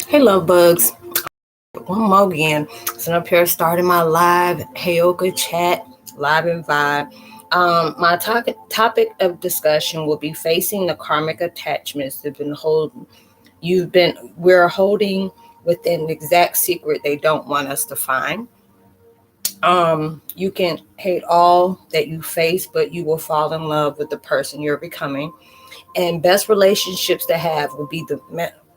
Hey, love bugs. One more again. So up here starting my live Heyoka chat, live and vibe. My topic of discussion will be facing the karmic attachments that we're holding within the exact secret they don't want us to find. You can hate all that you face, but you will fall in love with the person you're becoming. And best relationships to have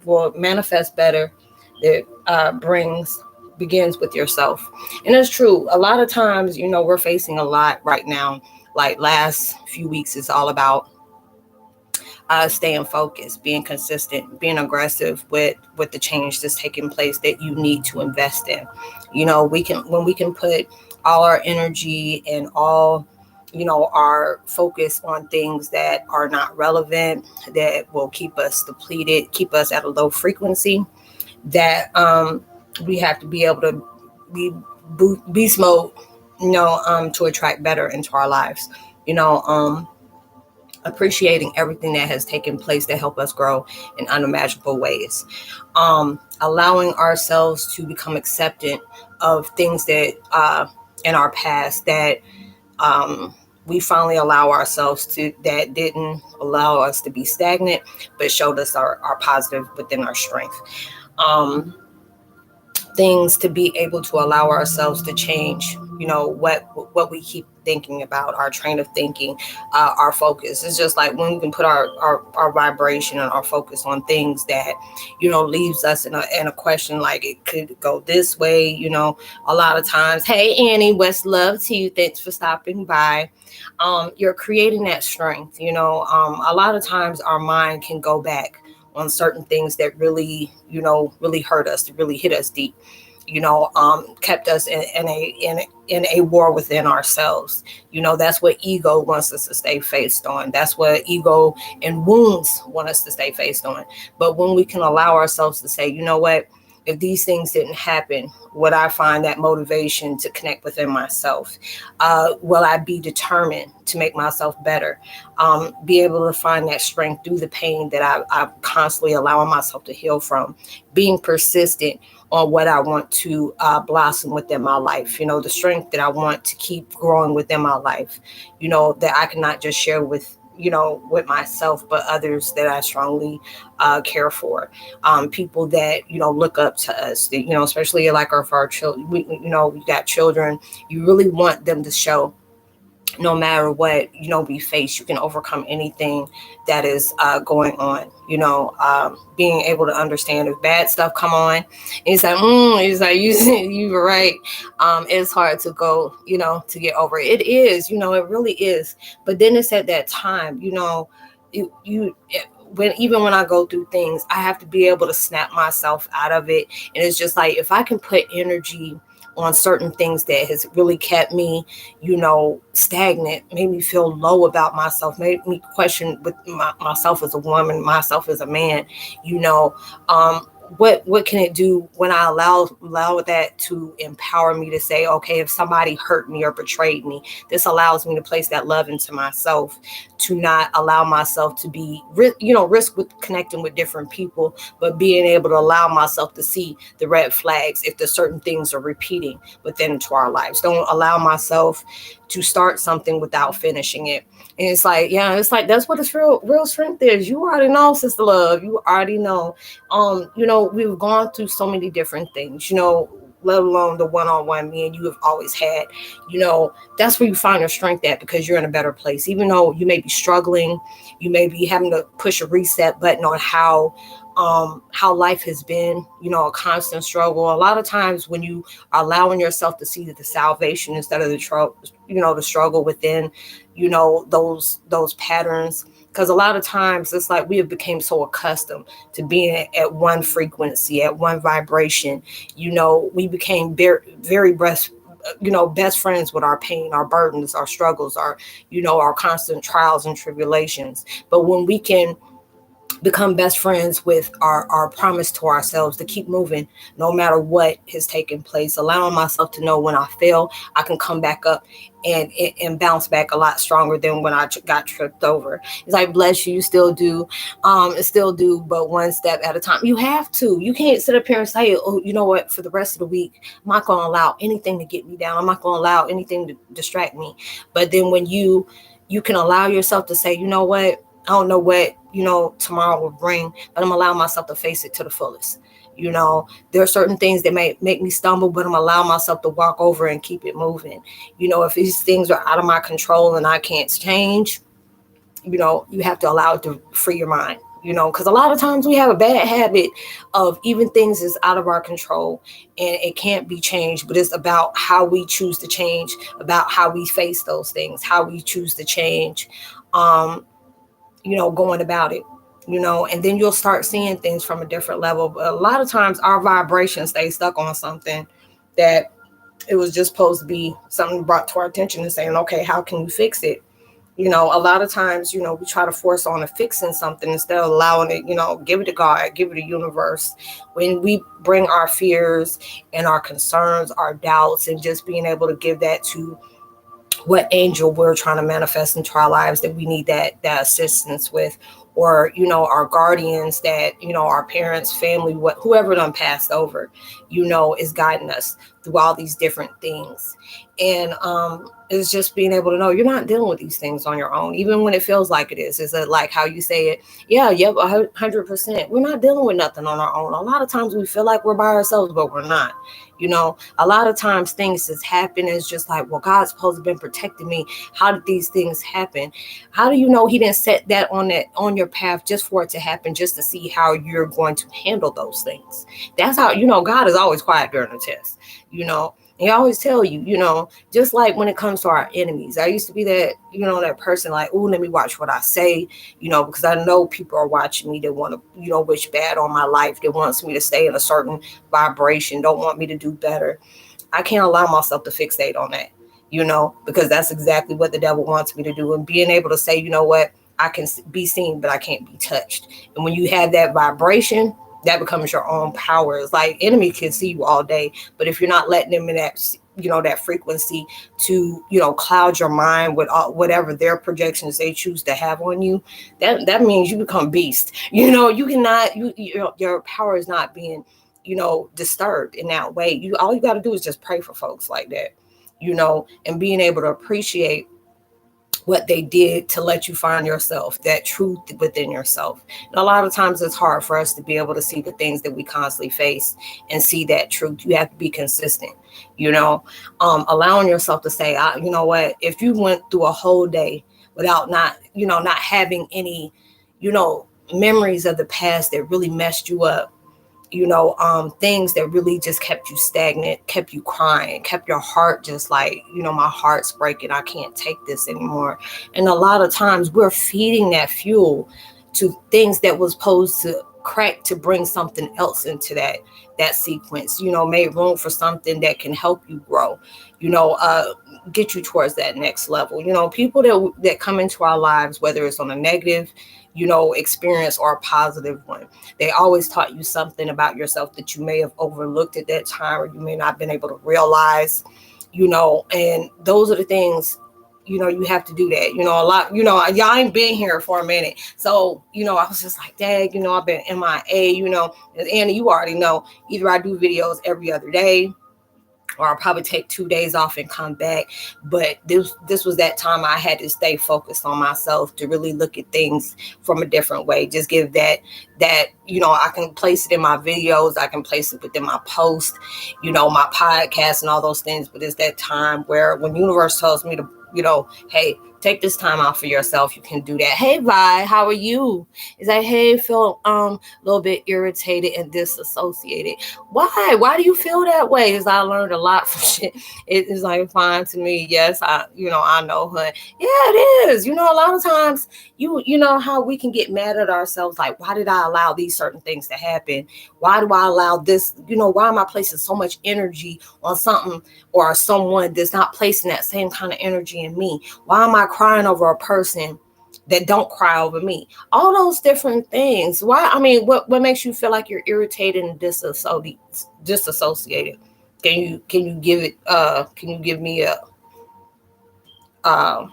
will manifest better that brings begins with yourself. And it's true. A lot of times, we're facing a lot right now. Like last few weeks is all about staying focused, being consistent, being aggressive with the change that's taking place that you need to invest in. We can put all our energy and all our focus on things that are not relevant, that will keep us depleted, keep us at a low frequency, that we have to be able to be beast mode, to attract better into our lives. you know um Appreciating everything that has taken place to help us grow in unimaginable ways. Allowing ourselves to become acceptant of things that in our past that we finally allow ourselves to, that didn't allow us to be stagnant, but showed us our positive within our strength. Um, Things to be able to allow ourselves to change, what we keep thinking about, our train of thinking, our focus. It's just like when we can put our vibration and our focus on things that leaves us in a question, like it could go this way. A lot of times, hey Annie, what's love to you, thanks for stopping by. You're creating that strength. A lot of times our mind can go back on certain things that really hurt us, to really hit us deep, kept us in a war within ourselves. That's what ego wants us to stay faced on. That's what ego and wounds want us to stay faced on. But when we can allow ourselves to say, you know what, if these things didn't happen, would I find that motivation to connect within myself? Will I be determined to make myself better? Be able to find that strength through the pain that I'm constantly allowing myself to heal from. Being persistent on what I want to blossom within my life. The strength that I want to keep growing within my life. That I cannot just share with myself, but others that I strongly care for. People that look up to us. That, especially like our children. We got children. You really want them to show, no matter what we face, you can overcome anything that is going on. Being able to understand if bad stuff come on, it's like you were right. It's hard to go, to get over it. It is, it really is. But then it's at that time, when I go through things, I have to be able to snap myself out of it. And it's just like, if I can put energy on certain things that has really kept me, stagnant, made me feel low about myself, made me question with myself as a woman, myself as a man, what can it do when I allow that to empower me to say, okay, if somebody hurt me or betrayed me, this allows me to place that love into myself, to not allow myself to be, risk with connecting with different people, but being able to allow myself to see the red flags if the certain things are repeating within into our lives. Don't allow myself to start something without finishing it. And it's like, yeah, it's like, that's what it's real strength is. You already know, sister love. You already know. We've gone through so many different things, let alone the one-on-one me and you have always had. That's where you find your strength at, because you're in a better place. Even though you may be struggling, you may be having to push a reset button on how life has been, a constant struggle. A lot of times when you are allowing yourself to see that the salvation instead of the trouble, the struggle within, those patterns. Because a lot of times it's like we have become so accustomed to being at one frequency, at one vibration. We became very, very best friends with our pain, our burdens, our struggles, our constant trials and tribulations. But when we can become best friends with our promise to ourselves to keep moving no matter what has taken place, allowing myself to know when I fail, I can come back up and bounce back a lot stronger than when I got tripped over. It's like, bless you, you still do, but one step at a time. You have to. You can't sit up here and say, oh, you know what, for the rest of the week, I'm not going to allow anything to get me down. I'm not going to allow anything to distract me. But then when you can allow yourself to say, you know what, I don't know what, tomorrow will bring, but I'm allowing myself to face it to the fullest. There are certain things that may make me stumble, but I'm allowing myself to walk over and keep it moving. If these things are out of my control and I can't change, you have to allow it to free your mind, because a lot of times we have a bad habit of even things is out of our control and it can't be changed, but it's about how we choose to change, about how we face those things, how we choose to change, going about it, and then you'll start seeing things from a different level. But a lot of times our vibration stays stuck on something that it was just supposed to be something brought to our attention and saying, okay, how can you fix it? A lot of times, we try to force on a fixing something instead of allowing it, give it to God, give it to universe. When we bring our fears and our concerns, our doubts, and just being able to give that to what angel we're trying to manifest into our lives that we need that assistance with, or our guardians that our parents, family, whoever done passed over, is guiding us through all these different things. And it's just being able to know you're not dealing with these things on your own, even when it feels like it is. Is it like how you say it? Yeah, yep, 100%. We're not dealing with nothing on our own. A lot of times we feel like we're by ourselves, but we're not. A lot of times things just happen. It's just like, well, God's supposed to have been protecting me. How did these things happen? How do you know he didn't set that on your path just for it to happen, just to see how you're going to handle those things? That's how, God is always quiet during the test, He always tell you, just like when it comes to our enemies. I used to be that, that person like, oh, let me watch what I say, because I know people are watching me that want to, wish bad on my life. That wants me to stay in a certain vibration, don't want me to do better. I can't allow myself to fixate on that, because that's exactly what the devil wants me to do. And being able to say, you know what, I can be seen, but I can't be touched. And when you have that vibration, that becomes your own power. It's like enemy can see you all day, but if you're not letting them in that, that frequency to, cloud your mind with whatever their projections they choose to have on you, that means you become beast. You cannot, your power is not being, disturbed in that way. All you got to do is just pray for folks like that, and being able to appreciate what they did to let you find yourself, that truth within yourself. And a lot of times it's hard for us to be able to see the things that we constantly face and see that truth. You have to be consistent, allowing yourself to say, you know what, if you went through a whole day without not having any, memories of the past that really messed you up, things that really just kept you stagnant, kept you crying, kept your heart just like, my heart's breaking, I can't take this anymore. And a lot of times we're feeding that fuel to things that was supposed to crack to bring something else into that sequence, made room for something that can help you grow, get you towards that next level. People that come into our lives, whether it's on a negative, experience or a positive one, they always taught you something about yourself that you may have overlooked at that time, or you may not have been able to realize, and those are the things, you have to do that, a lot, y'all ain't been here for a minute. So, I was just like, dang, I've been MIA, and Annie, you already know, either I do videos every other day, or I'll probably take 2 days off and come back. But this was that time I had to stay focused on myself to really look at things from a different way. Just give that, I can place it in my videos. I can place it within my post, my podcast and all those things. But it's that time where when universe tells me to, hey, take this time out for yourself, you can do that. Hey, Vi, how are you? It's like, hey, feel a little bit irritated and disassociated. Why? Why do you feel that way? As I learned a lot from shit. It is like fine to me. Yes, I know, hun. Yeah, it is. A lot of times, you know how we can get mad at ourselves. Like, why did I allow these certain things to happen? Why do I allow this? Why am I placing so much energy on something or someone that's not placing that same kind of energy in me? Why am I crying over a person that don't cry over me. All those different things. Why? I mean, what makes you feel like you're irritated and disassociated? Can you give it? Can you give me a uh,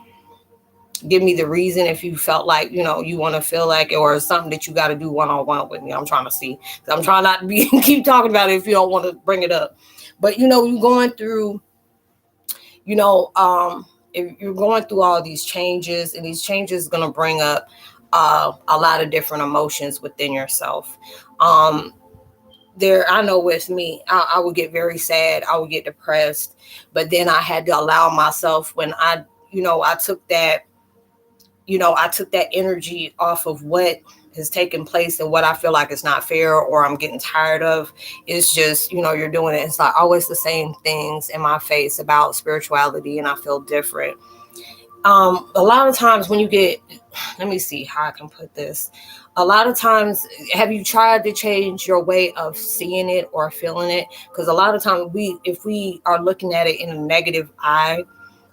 give me the reason if you felt like you want to feel like it, or something that you got to do one-on-one with me? I'm trying to see. I'm trying not to be keep talking about it if you don't want to bring it up. But you're going through, if you're going through all these changes, and these changes are going to bring up a lot of different emotions within yourself. I know with me, I would get very sad. I would get depressed, but then I had to allow myself, when I took that, I took that energy off of what has taken place and what I feel like is not fair or I'm getting tired of. It's just, you're doing it. It's like always the same things in my face about spirituality, and I feel different. A lot of times when you get, let me see how I can put this. A lot of times, have you tried to change your way of seeing it or feeling it? Because a lot of times if we are looking at it in a negative eye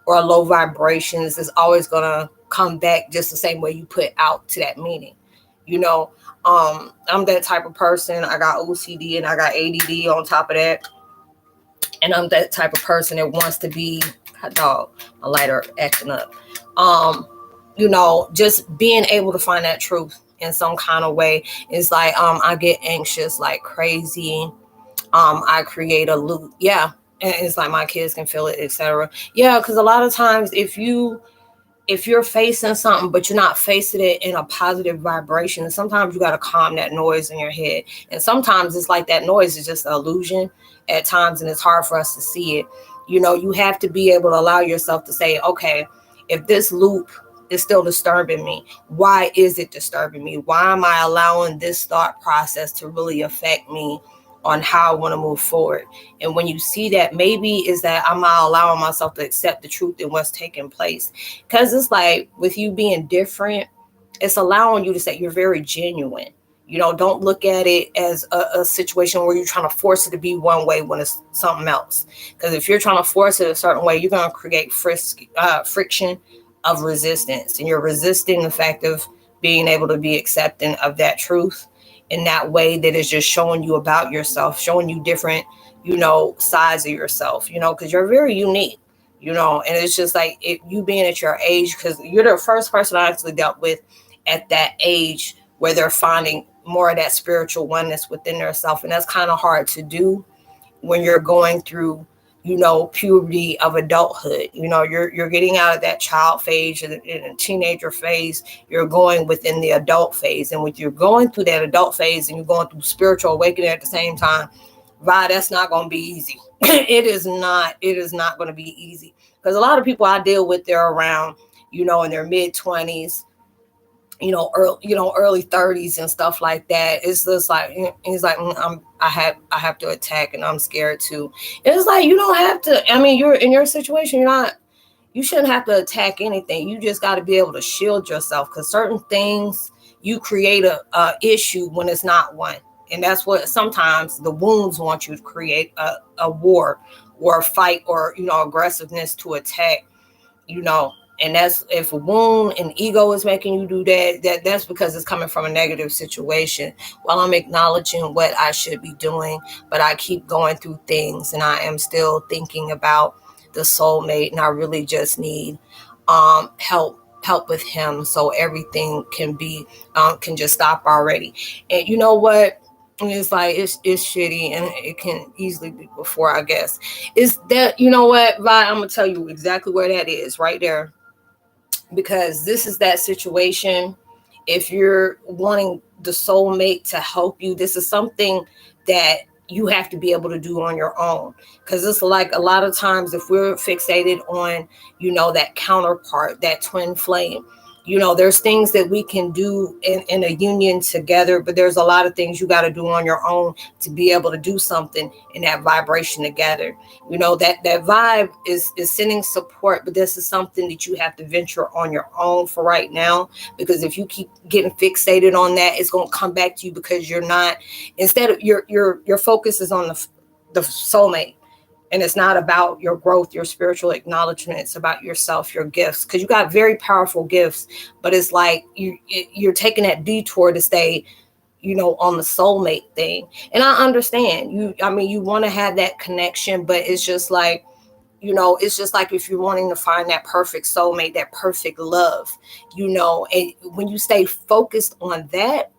or low vibrations, it's always going to come back just the same way you put out to that meaning. I'm that type of person. I got OCD and I got ADD on top of that. And I'm that type of person that wants to be, hot dog, a lighter acting up. Just being able to find that truth in some kind of way is like, I get anxious like crazy. I create a loop. Yeah. And it's like my kids can feel it, etc. Yeah. Cause a lot of times if you're facing something, but you're not facing it in a positive vibration, sometimes you got to calm that noise in your head. And sometimes it's like that noise is just an illusion at times, and it's hard for us to see it. You have to be able to allow yourself to say, okay, if this loop is still disturbing me, why is it disturbing me? Why am I allowing this thought process to really affect me on how I want to move forward? And when you see that, maybe is that I'm not allowing myself to accept the truth in what's taking place. Because it's like with you being different, it's allowing you to say you're very genuine. Don't look at it as a situation where you're trying to force it to be one way when it's something else. Because if you're trying to force it a certain way, you're going to create friction of resistance. And you're resisting the fact of being able to be accepting of that truth in that way that is just showing you about yourself, showing you different, sides of yourself, because you're very unique, and it's just like you being at your age, because you're the first person I actually dealt with at that age where they're finding more of that spiritual oneness within themselves. And that's kind of hard to do when you're going through, puberty of adulthood. You're getting out of that child phase and in a teenager phase, you're going within the adult phase. And when you're going through that adult phase and you're going through spiritual awakening at the same time, that's not going to be easy. It is not going to be easy, because a lot of people I deal with, they're around, in their mid 20s, early 30s and stuff like that. It's just like, he's like, I have to attack, and I'm scared too. It's like, you don't have to. I mean, you're in your situation. You shouldn't have to attack anything. You just got to be able to shield yourself, because certain things you create a issue when it's not one. And that's what sometimes the wounds want you to create a war or a fight or, aggressiveness to attack, and that's if a wound and ego is making you do that's because it's coming from a negative situation. While I'm acknowledging what I should be doing, but I keep going through things, and I am still thinking about the soulmate, and I really just need help with him, so everything can just stop already. And you know what? It's like it's shitty, and it can easily be before, I guess. Is that, you know what, Vi? I'm gonna tell you exactly where that is, right there. Because this is that situation. If you're wanting the soulmate to help you, this is something that you have to be able to do on your own. Because it's like a lot of times if we're fixated on, that counterpart, that twin flame, there's things that we can do in a union together, but there's a lot of things you got to do on your own to be able to do something in that vibration together. That vibe is sending support, but this is something that you have to venture on your own for right now, because if you keep getting fixated on that, it's going to come back to you, because you're not, instead of your focus is on the soulmate. And it's not about your growth, your spiritual acknowledgement. It's about yourself, your gifts, because you got very powerful gifts. But it's like you're taking that detour to stay, on the soulmate thing. And I understand you. I mean, you want to have that connection, but it's just like, it's just like if you're wanting to find that perfect soulmate, that perfect love, and when you stay focused on that,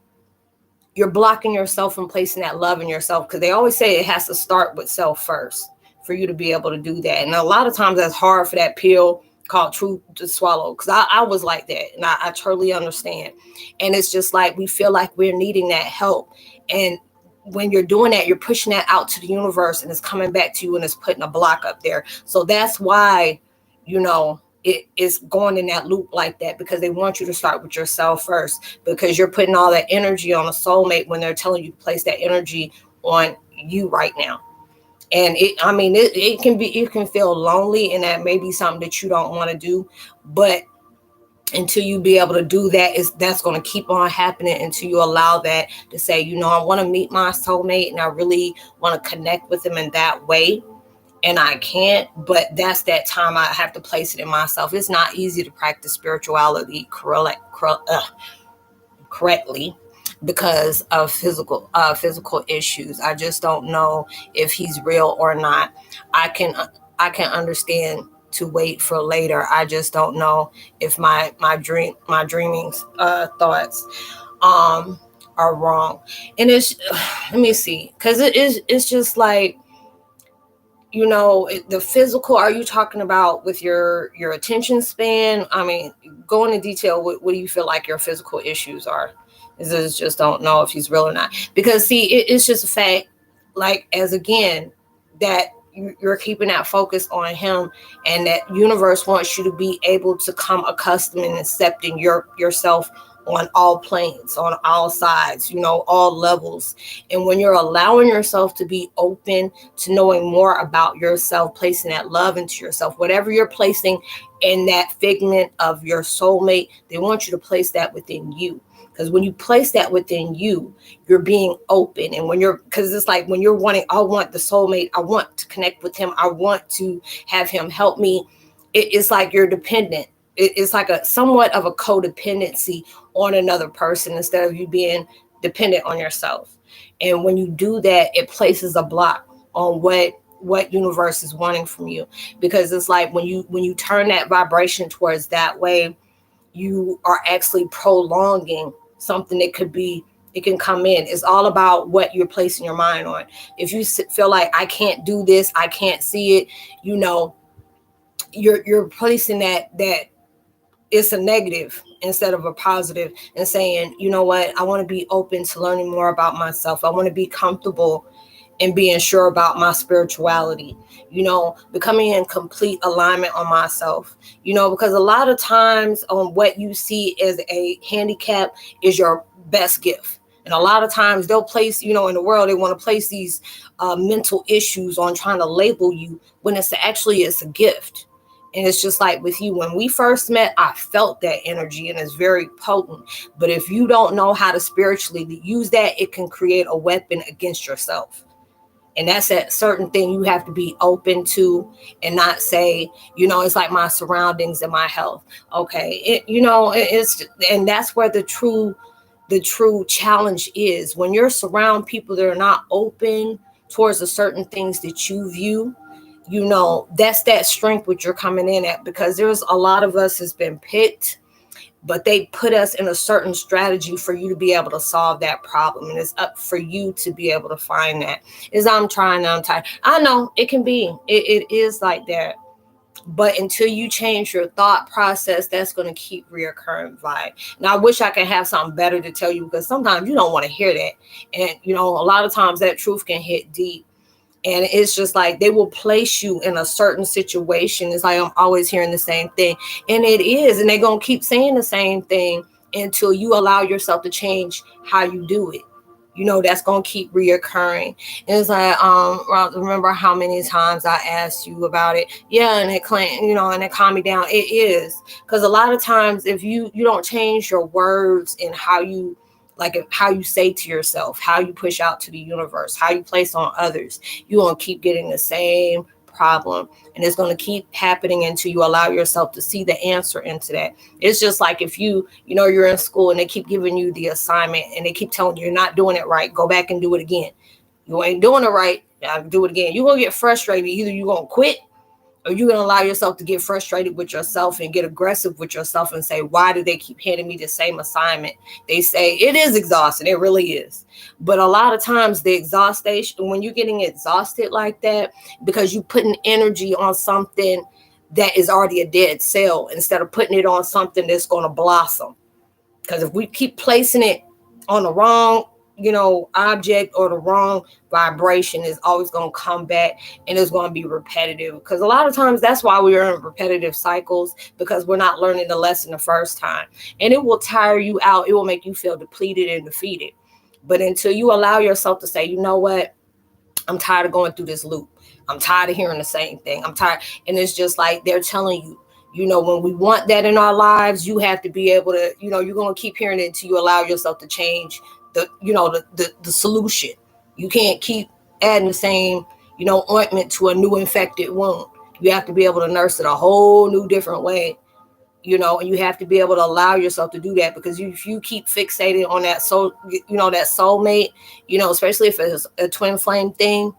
you're blocking yourself from placing that love in yourself, because they always say it has to start with self first for you to be able to do that. And a lot of times that's hard for that pill called truth to swallow, because I was like that, and I totally understand. And it's just like we feel like we're needing that help, and when you're doing that, you're pushing that out to the universe, and it's coming back to you, and it's putting a block up there. So that's why it is going in that loop like that, because they want you to start with yourself first, because you're putting all that energy on a soulmate when they're telling you to place that energy on you right now. And it can feel lonely, and that may be something that you don't want to do, but until you be able to do that, that's going to keep on happening until you allow that to say, I want to meet my soulmate, and I really want to connect with them in that way. And I can't, but that's that time I have to place it in myself. It's not easy to practice spirituality correctly because of physical issues. I just don't know if he's real or not. I can understand to wait for later. I just don't know if my dreaming thoughts are wrong. And it's let me see, because it's just like, the physical. Are you talking about with your attention span? I mean, go into detail. What do you feel like your physical issues are? Is just don't know if he's real or not, because see, it's just a fact, like, as again, that you're keeping that focus on him, and that universe wants you to be able to come accustomed and accepting yourself on all planes, on all sides, all levels. And when you're allowing yourself to be open to knowing more about yourself, placing that love into yourself, whatever you're placing in that figment of your soulmate, they want you to place that within you. Because when you place that within you, you're being open. And because it's like when you're wanting, I want the soulmate, I want to connect with him, I want to have him help me. It's like you're dependent. It's like a somewhat of a codependency on another person instead of you being dependent on yourself. And when you do that, it places a block on what universe is wanting from you, because it's like when you turn that vibration towards that way, you are actually prolonging something that it can come in. It's all about what you're placing your mind on. If you feel like I can't do this, I can't see it, you're placing that it's a negative instead of a positive, and saying, you know what, I want to be open to learning more about myself. I want to be comfortable and being sure about my spirituality, becoming in complete alignment on myself, because a lot of times what you see as a handicap is your best gift. And a lot of times they'll place, in the world, they want to place these mental issues on trying to label you when it's a gift. And it's just like with you, when we first met, I felt that energy, and it's very potent. But if you don't know how to spiritually use that, it can create a weapon against yourself. And that's a certain thing you have to be open to, and not say, it's like my surroundings and my health. Okay. And that's where the true challenge is. When you're surround people that are not open towards the certain things that you view, that's that strength which you're coming in at, because there's a lot of us has been picked, but they put us in a certain strategy for you to be able to solve that problem. And it's up for you to be able to find that. I'm tired. I know it can be, it is like that. But until you change your thought process, that's going to keep reoccurring vibe. Now, I wish I could have something better to tell you, because sometimes you don't want to hear that. And, a lot of times that truth can hit deep. And it's just like they will place you in a certain situation. It's like I'm always hearing the same thing. And it is. And they're going to keep saying the same thing until you allow yourself to change how you do it. That's going to keep reoccurring. And it's like, remember how many times I asked you about it? Yeah, and it and it calmed me down. It is. Because a lot of times if you don't change your words and how you say to yourself, how you push out to the universe, how you place on others, you're going to keep getting the same problem. And it's going to keep happening until you allow yourself to see the answer into that. It's just like if you're in school and they keep giving you the assignment and they keep telling you you're not doing it right, go back and do it again. You ain't doing it right, now do it again. You're going to get frustrated. Either you're going to quit, or you're going to allow yourself to get frustrated with yourself and get aggressive with yourself and say, why do they keep handing me the same assignment? They say it is exhausting. It really is. But a lot of times the exhaustion, when you're getting exhausted like that, because you're putting energy on something that is already a dead cell instead of putting it on something that's going to blossom. Because if we keep placing it on the wrong object or the wrong vibration, is always going to come back and it's going to be repetitive. Because a lot of times that's why we are in repetitive cycles, because we're not learning the lesson the first time, and it will tire you out. It will make you feel depleted and defeated. But until you allow yourself to say, you know what, I'm tired of going through this loop. I'm tired of hearing the same thing. I'm tired. And it's just like they're telling you, when we want that in our lives, you have to be able to, you're going to keep hearing it until you allow yourself to change the solution. You can't keep adding the same, ointment to a new infected wound. You have to be able to nurse it a whole new different way, and you have to be able to allow yourself to do that, because if you keep fixated on that that soulmate, especially if it's a twin flame thing,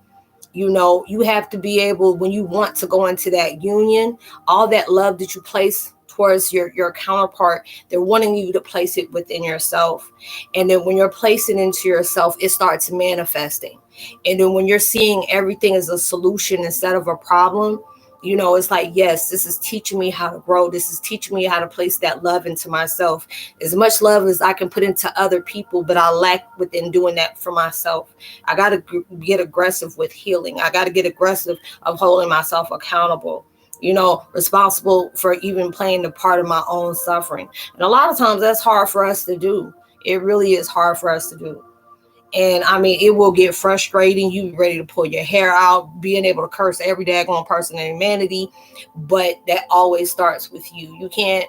you have to be able, when you want to go into that union, all that love that you place towards your counterpart, they're wanting you to place it within yourself. And then when you're placing into yourself, it starts manifesting. And then when you're seeing everything as a solution instead of a problem, it's like, yes, this is teaching me how to grow. This is teaching me how to place that love into myself. As much love as I can put into other people, but I lack within doing that for myself. I got to get aggressive with healing. I got to get aggressive of holding myself accountable, responsible for even playing the part of my own suffering. And a lot of times that's hard for us to do. It really is hard for us to do. And I mean, it will get frustrating. You ready to pull your hair out, being able to curse every daggone person in humanity. But that always starts with you. You can't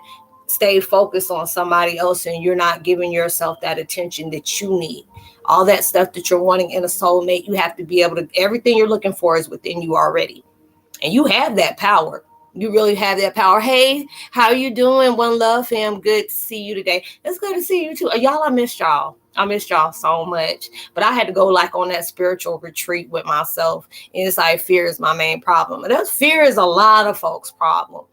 stay focused on somebody else and you're not giving yourself that attention that you need. All that stuff that you're wanting in a soulmate, you have to be able to, everything you're looking for is within you already. And you have that power. You really have that power. Hey, how you doing? One love, fam. Good to see you today. It's good to see you too. Y'all, I missed y'all. I missed y'all so much. But I had to go like on that spiritual retreat with myself. And it's like fear is my main problem. And that fear is a lot of folks' problem.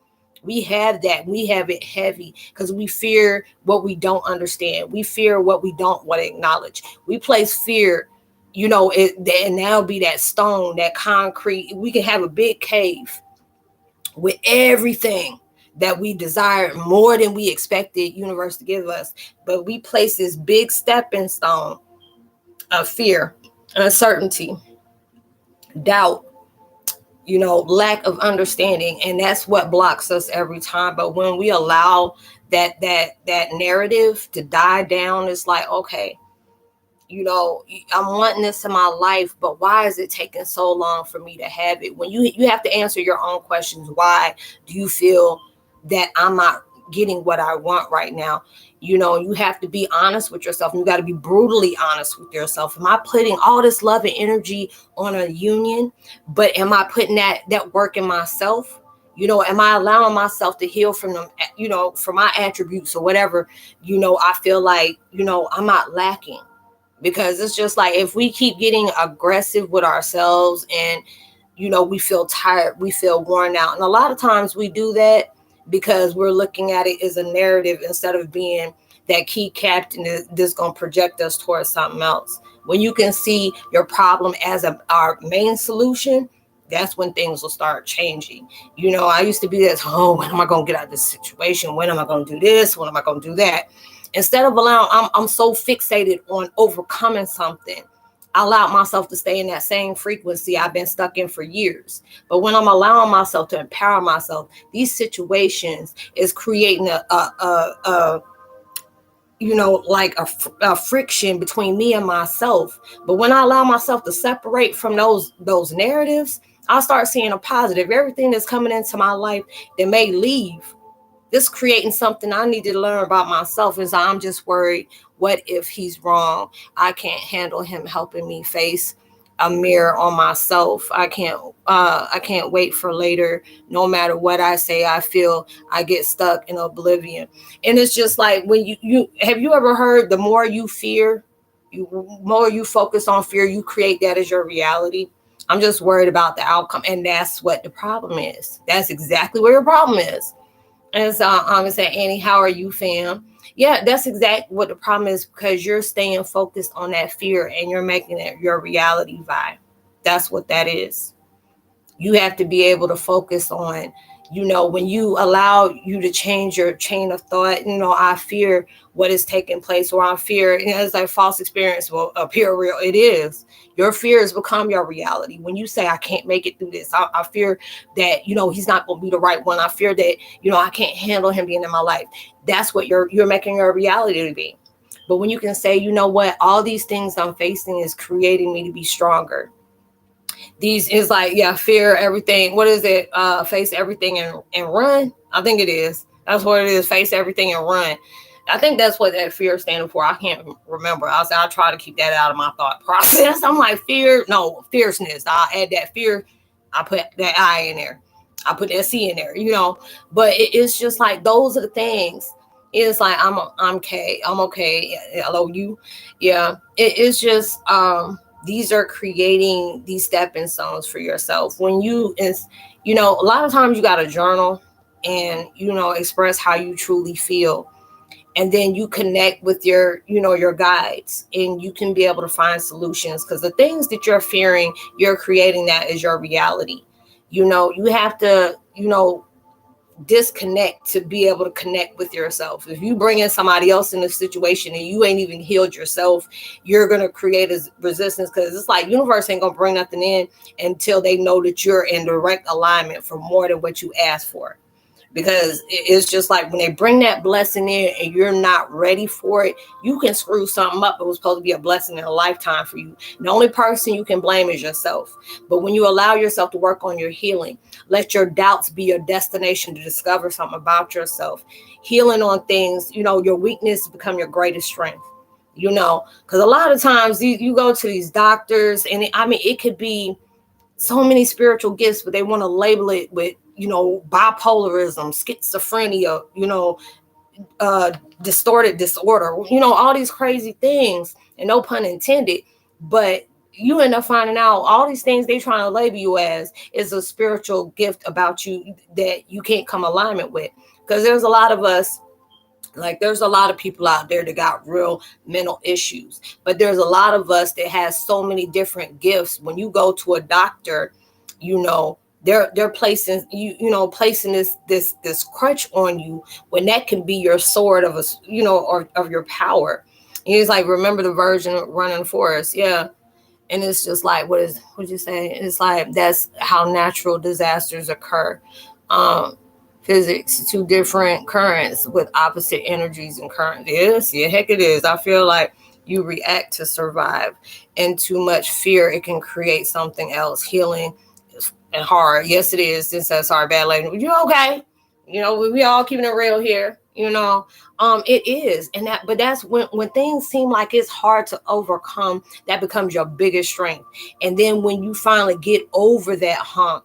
We have that. We have it heavy because we fear what we don't understand. We fear what we don't want to acknowledge. We place fear, and that'll be that stone, that concrete. We can have a big cave with everything that we desire, more than we expected universe to give us. But we place this big stepping stone of fear, uncertainty, doubt, lack of understanding. And that's what blocks us every time. But when we allow that narrative to die down, it's like, okay, I'm wanting this in my life, but why is it taking so long for me to have it? When you have to answer your own questions. Why do you feel that I'm not getting what I want right now? You have to be honest with yourself. And you got to be brutally honest with yourself. Am I putting all this love and energy on a union, but am I putting that work in myself? Am I allowing myself to heal from them, from my attributes or whatever, I feel like, I'm not lacking. Because it's just like, if we keep getting aggressive with ourselves and, we feel tired, we feel worn out. And a lot of times we do that because we're looking at it as a narrative instead of being that key captain that's going to project us towards something else. When you can see your problem as our main solution, that's when things will start changing. I used to be this, when am I going to get out of this situation? When am I going to do this? When am I going to do that? Instead of allowing, I'm so fixated on overcoming something, I allowed myself to stay in that same frequency I've been stuck in for years. But when I'm allowing myself to empower myself, these situations is creating a friction between me and myself. But when I allow myself to separate from those narratives, I'll start seeing a positive. Everything that's coming into my life that may leave, this creating something I need to learn about myself. Is I'm just worried, what if he's wrong? I can't handle him helping me face a mirror on myself. I can't wait for later. No matter what I say, I feel I get stuck in oblivion. And it's just like, when you have you ever heard, the more you fear, more you focus on fear, you create that as your reality. I'm just worried about the outcome, and that's what the problem is. That's exactly where your problem is. And so I'm saying, Annie, how are you, fam? Yeah, that's exactly what the problem is, because you're staying focused on that fear and you're making it your reality vibe. That's what that is. You have to be able to focus on, when you allow you to change your chain of thought, I fear what is taking place, or I fear, it's like false experience will appear real. It is. Your fears become your reality. When you say, I can't make it through this, I fear that, he's not going to be the right one. I fear that, I can't handle him being in my life. That's what you're making your reality to be. But when you can say, you know what, all these things I'm facing is creating me to be stronger. These is like, fear everything. What is it? Face everything and run. I think it is. That's what it is. Face everything and run. I think that's what that fear standing for. I can't remember. I'll try to keep that out of my thought process. I'm like, fierceness. I'll add that fear. I put that I in there. I put that C in there, But it's just like, those are the things. It's like, I'm okay. I'm okay. Hello, you. Yeah. It's just these are creating these stepping stones for yourself. When a lot of times you got to journal and, express how you truly feel. And then you connect with your guides, and you can be able to find solutions, because the things that you're fearing, you're creating that as your reality. You have to, disconnect to be able to connect with yourself. If you bring in somebody else in this situation and you ain't even healed yourself, you're going to create a resistance, because it's like, universe ain't going to bring nothing in until they know that you're in direct alignment for more than what you asked for. Because it's just like, when they bring that blessing in and you're not ready for it, you can screw something up. It was supposed to be a blessing in a lifetime for you. The only person you can blame is yourself. But when you allow yourself to work on your healing, let your doubts be your destination to discover something about yourself. Healing on things, your weakness become your greatest strength. Because a lot of times you go to these doctors, and it could be so many spiritual gifts, but they want to label it with, bipolarism, schizophrenia, distorted disorder, all these crazy things, and no pun intended. But you end up finding out all these things they trying to label you as is a spiritual gift about you that you can't come alignment with. Because there's a lot of us, like, there's a lot of people out there that got real mental issues, but there's a lot of us that has so many different gifts. When you go to a doctor, they're placing placing this crutch on you, when that can be your sword of or of your power. And he's like, remember the virgin running for us. Yeah. And it's just like, what you say? It's like, that's how natural disasters occur. Physics, two different currents with opposite energies and currents. Yes, yeah, heck it is. I feel like you react to survive, and too much fear, it can create something else. Healing and hard. Yes, it is. This says sorry, bad lady. You okay? We all keeping it real here. It is. And but that's when things seem like it's hard to overcome, that becomes your biggest strength. And then when you finally get over that hump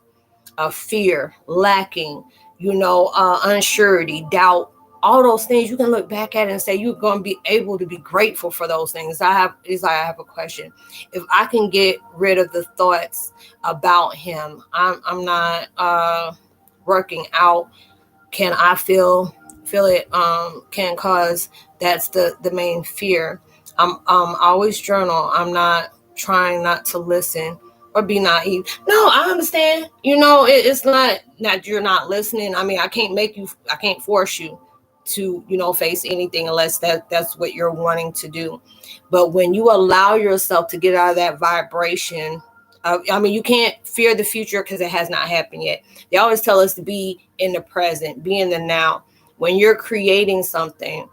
of fear, lacking, unsurety, doubt, all those things, you can look back at it and say you're going to be able to be grateful for those things. I have a question. If I can get rid of the thoughts about him, I'm not working out. Can I feel it? Can cause, that's the main fear. I'm always journal. I'm not trying not to listen or be naive. No, I understand. It's not you're not listening. I can't force you to, face anything unless that's what you're wanting to do. But when you allow yourself to get out of that vibration, you can't fear the future because it has not happened yet. They always tell us to be in the present, be in the now. When you're creating something,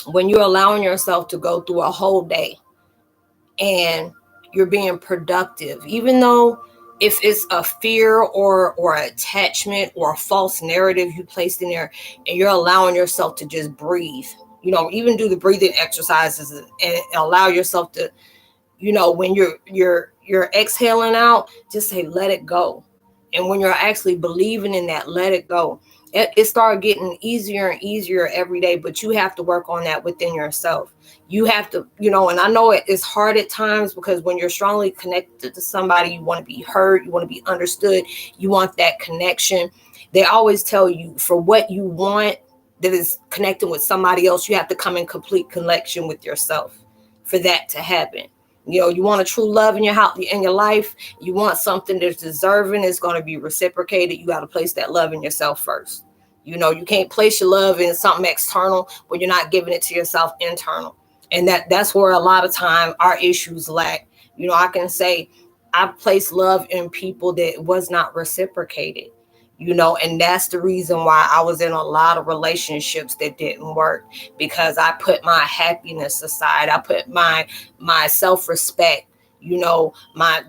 when you're allowing yourself to go through a whole day and you're being productive, even though if it's a fear or attachment or a false narrative you placed in there, and you're allowing yourself to just breathe, even do the breathing exercises and allow yourself to You know, when you're exhaling out, just say, let it go. And when you're actually believing in that, let it go. It started getting easier and easier every day, but you have to work on that within yourself. You have to, you know, and I know it's hard at times, because when you're strongly connected to somebody, you want to be heard, you want to be understood, you want that connection. They always tell you, for what you want that is connecting with somebody else, you have to come in complete connection with yourself for that to happen. You know, you want a true love in your house, in your life. You want something that's deserving, it's going to be reciprocated. You got to place that love in yourself first. You know, you can't place your love in something external when you're not giving it to yourself internal. And that's where a lot of time our issues lack. You know, I can say I placed love in people that was not reciprocated. You know, and that's the reason why I was in a lot of relationships that didn't work, because I put my happiness aside. I put my self-respect, you know, my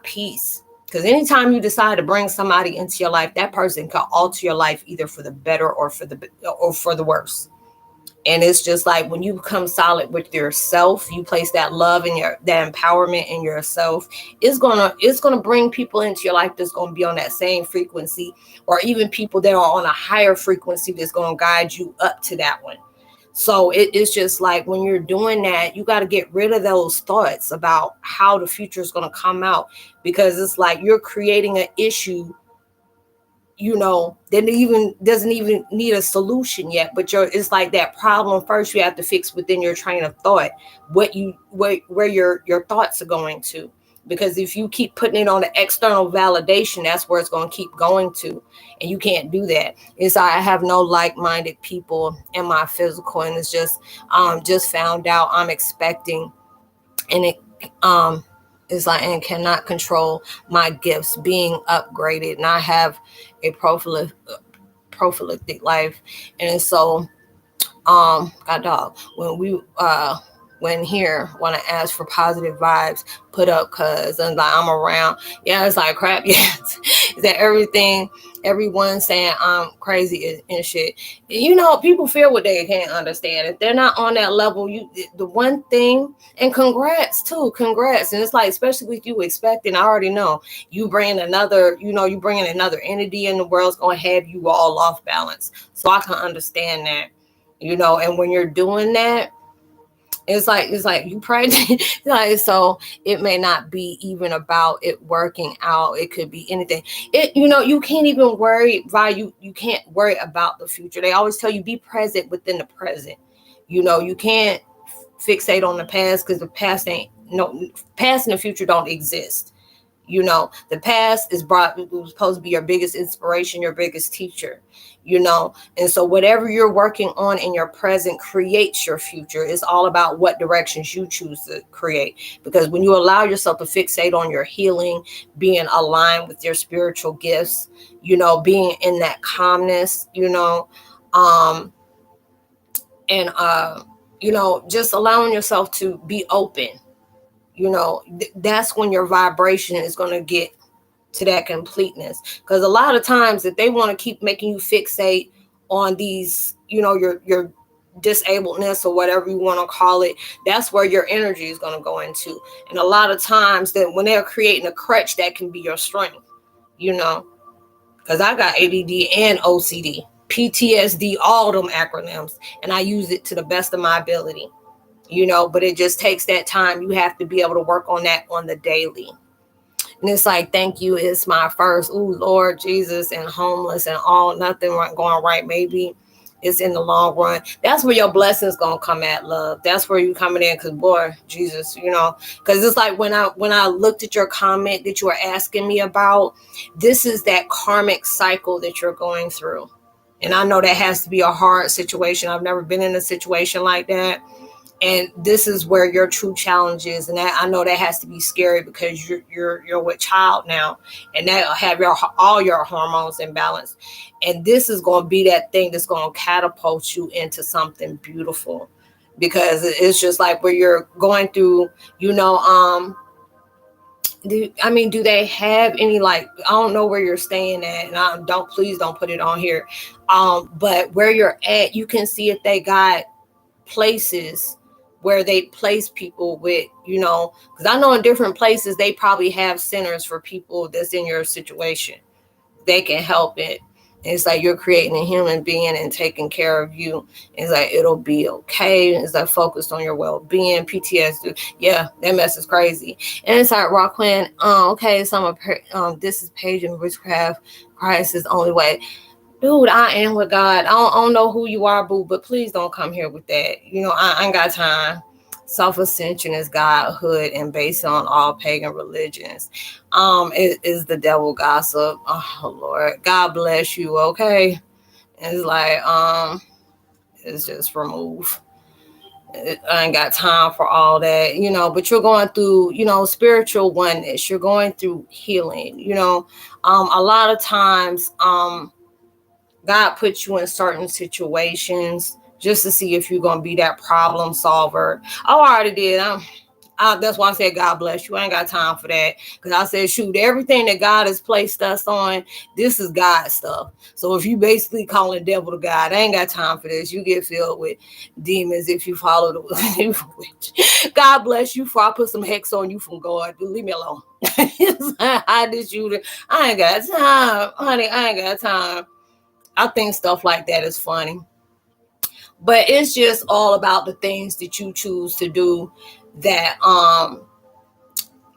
peace. Because anytime you decide to bring somebody into your life, that person can alter your life either for the better or for the worse. And it's just like, when you become solid with yourself, you place that love and that empowerment in yourself, it's gonna bring people into your life that's gonna be on that same frequency, or even people that are on a higher frequency that's gonna guide you up to that one. So it's just like, when you're doing that, you got to get rid of those thoughts about how the future is gonna come out, because it's like you're creating an issue, you know, that even doesn't even need a solution yet, but it's like that problem first you have to fix within your train of thought, where your thoughts are going to. Because if you keep putting it on the external validation, that's where it's going to keep going to, and you can't do that. It's I have no like-minded people in my physical, and it's just found out I'm expecting, and it is like, and cannot control my gifts being upgraded, and I have a prophylactic life. And so God dog, when here when I ask for positive vibes, put up, cuz, and like I'm around. Yeah, it's like crap. Yes. Is that everyone saying I'm crazy and shit. You know, people feel what they can't understand. If they're not on that level, the one thing, and congrats too, congrats. And it's like, especially with you expecting, I already know you bringing another entity in the world's gonna have you all off balance. So I can understand that. You know, and when you're doing that, it's like you practice. Like, so it may not be even about it working out. It could be anything. You can't even worry about you can't worry about the future. They always tell you, be present within the present. You know, you can't fixate on the past, because the past and the future don't exist. You know, the past it was supposed to be your biggest inspiration, your biggest teacher, you know. And so whatever you're working on in your present creates your future. It's all about what directions you choose to create. Because when you allow yourself to fixate on your healing, being aligned with your spiritual gifts, you know, being in that calmness, you know, just allowing yourself to be open, you know, that's when your vibration is going to get to that completeness. Because a lot of times, if they want to keep making you fixate on these, you know, your disabledness or whatever you want to call it, that's where your energy is going to go into. And a lot of times, that when they're creating a crutch, that can be your strength, you know. Because I got ADD and OCD, PTSD, all them acronyms, and I use it to the best of my ability. You know, but it just takes that time. You have to be able to work on that on the daily. And it's like, thank you. It's my first, Lord Jesus, and homeless and all, nothing going right. Maybe it's in the long run. That's where your blessings going to come at, love. That's where you coming in. Because, boy, Jesus, you know, because it's like when I looked at your comment that you were asking me about, this is that karmic cycle that you're going through. And I know that has to be a hard situation. I've never been in a situation like that. And this is where your true challenge is. And that, I know that has to be scary, because you're with child now, and that'll have all your hormones in balance. And this is going to be that thing that's going to catapult you into something beautiful, because it's just like where you're going through, you know, do they have any, like, I don't know where you're staying at, and please don't put it on here. But where you're at, you can see if they got places where they place people with, because I know in different places they probably have centers for people that's in your situation. They can help it. It's like you're creating a human being and taking care of you. It's like it'll be okay. It's like focused on your well-being. PTSD, yeah, that mess is crazy. And it's like Rockland. Okay, so this is Paige in Witchcraft. Christ is the only way. Dude, I am with God. I don't know who you are, boo, but please don't come here with that. I ain't got time. Self-ascension is godhood and based on all pagan religions. It is the devil gossip. Oh Lord, God bless you. Okay, it's like it's just remove. I ain't got time for all that, but you're going through, spiritual oneness. You're going through healing. A lot of times, God puts you in certain situations just to see if you're going to be that problem solver. Oh, I already did. That's why I said, God bless you. I ain't got time for that. Because I said, shoot, everything that God has placed us on, this is God stuff. So if you basically calling the devil to God, I ain't got time for this. You get filled with demons if you follow the witch. God bless you for I put some hex on you from God. Leave me alone. I did you. I ain't got time. Honey, I ain't got time. I think stuff like that is funny. But it's just all about the things that you choose to do that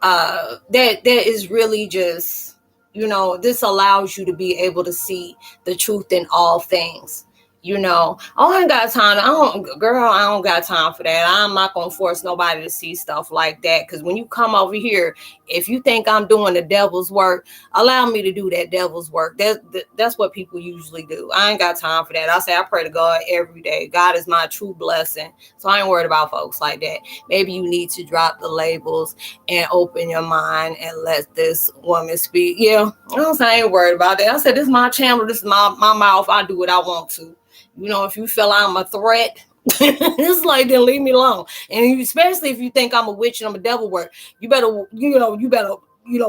that is really just, this allows you to be able to see the truth in all things. Oh, I ain't got time. I don't got time for that. I'm not going to force nobody to see stuff like that. Because when you come over here, if you think I'm doing the devil's work, allow me to do that devil's work. That's what people usually do. I ain't got time for that. I say I pray to God every day. God is my true blessing. So I ain't worried about folks like that. Maybe you need to drop the labels and open your mind and let this woman speak. Yeah, I ain't worried about that. I said, this is my channel. This is my mouth. I do what I want to. If you feel I'm a threat, it's like, then leave me alone. And especially if you think I'm a witch and I'm a devil work, you better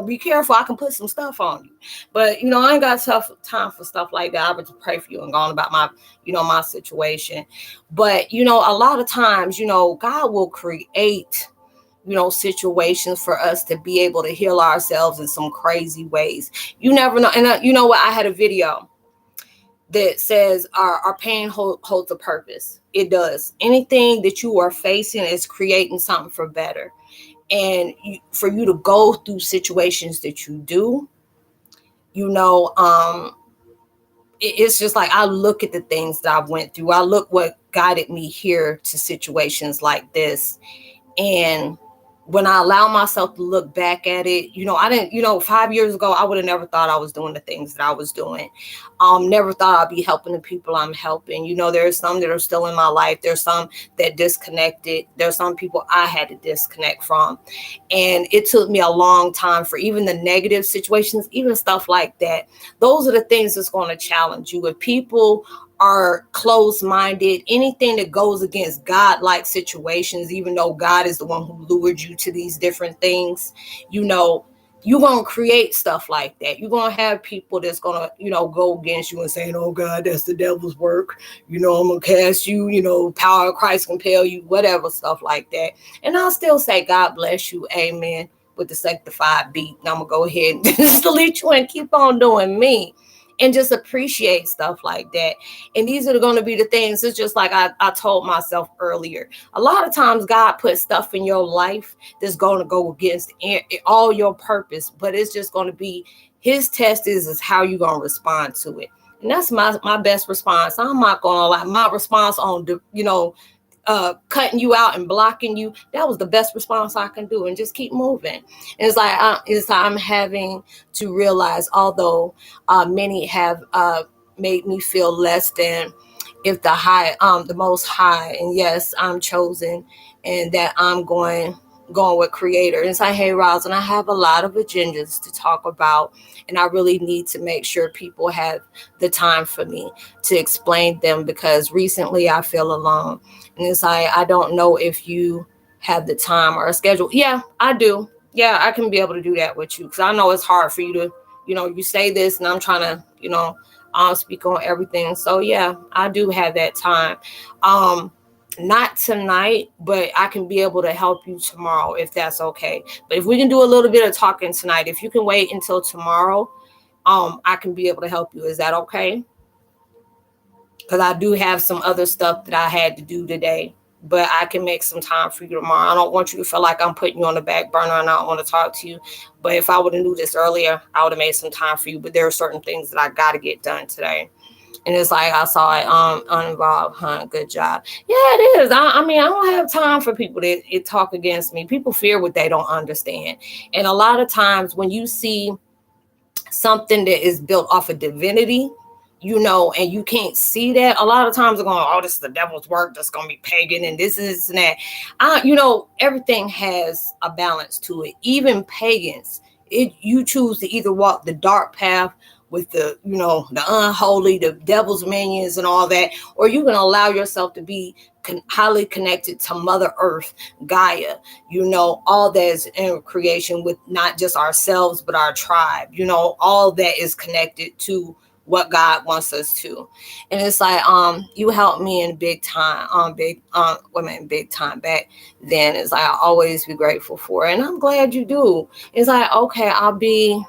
be careful. I can put some stuff on you. But, I ain't got time for stuff like that. I would just pray for you and go on about my, my situation. But, a lot of times, God will create, situations for us to be able to heal ourselves in some crazy ways. You never know. And you know what? I had a video that says our pain holds a purpose. It does. Anything that you are facing is creating something for better. And for you to go through situations that you do, it's just like I look at the things that I went through. I look what guided me here to situations like this. And when I allow myself to look back at it, I didn't, 5 years ago, I would have never thought I was doing the things that I was doing. Never thought I'd be helping the people I'm helping. There's some that are still in my life. There's some that disconnected. There's some people I had to disconnect from. And it took me a long time for even the negative situations, even stuff like that. Those are the things that's going to challenge you. If people are closed-minded, anything that goes against God-like situations, even though God is the one who lured you to these different things, you're going to create stuff like that. You're going to have people that's going to, go against you and saying, oh God, that's the devil's work. I'm going to cast you, power of Christ compel you, whatever, stuff like that. And I'll still say, God bless you. Amen. With the sanctified beat. And I'm going to go ahead and just delete you and keep on doing me. And just appreciate stuff like that. And these are going to be the things. It's just like I told myself earlier. A lot of times God puts stuff in your life that's going to go against all your purpose. But it's just going to be his test is how you're going to respond to it. And that's my best response. I'm not going to lie. My response on the, cutting you out and blocking you, that was the best response I can do, and just keep moving. And it's like I'm having to realize, although many have made me feel less than, if the Most High, and yes, I'm chosen, and that I'm going with Creator. And it's like, hey, Roslynn, I have a lot of agendas to talk about, and I really need to make sure people have the time for me to explain them, because recently I feel alone. And it's like, I don't know if you have the time or a schedule. Yeah, I do. Yeah, I can be able to do that with you, because I know it's hard for you to, you say this and I'm trying to, speak on everything. So yeah, I do have that time. Not tonight, but I can be able to help you tomorrow if that's okay. But if we can do a little bit of talking tonight, if you can wait until tomorrow, I can be able to help you. Is that okay? Because I do have some other stuff that I had to do today, but I can make some time for you tomorrow. I don't want you to feel like I'm putting you on the back burner and I don't want to talk to you. But if I would have knew this earlier, I would have made some time for you. But there are certain things that I got to get done today. And it's like I saw it uninvolved, huh? Good job. Yeah, it is. I mean, I don't have time for people that talk against me. People fear what they don't understand. And a lot of times when you see something that is built off of divinity, and you can't see that, a lot of times they're going, oh, this is the devil's work, that's going to be pagan, and this is and that. Everything has a balance to it. Even pagans, you choose to either walk the dark path with the unholy, the devil's minions and all that, or you can allow yourself to be highly connected to Mother Earth, Gaia, all that is in creation with not just ourselves, but our tribe, all that is connected to what God wants us to. And it's like, you helped me in big time, big time back then. It's like, I'll always be grateful for it. And I'm glad you do. It's like, okay, I'll be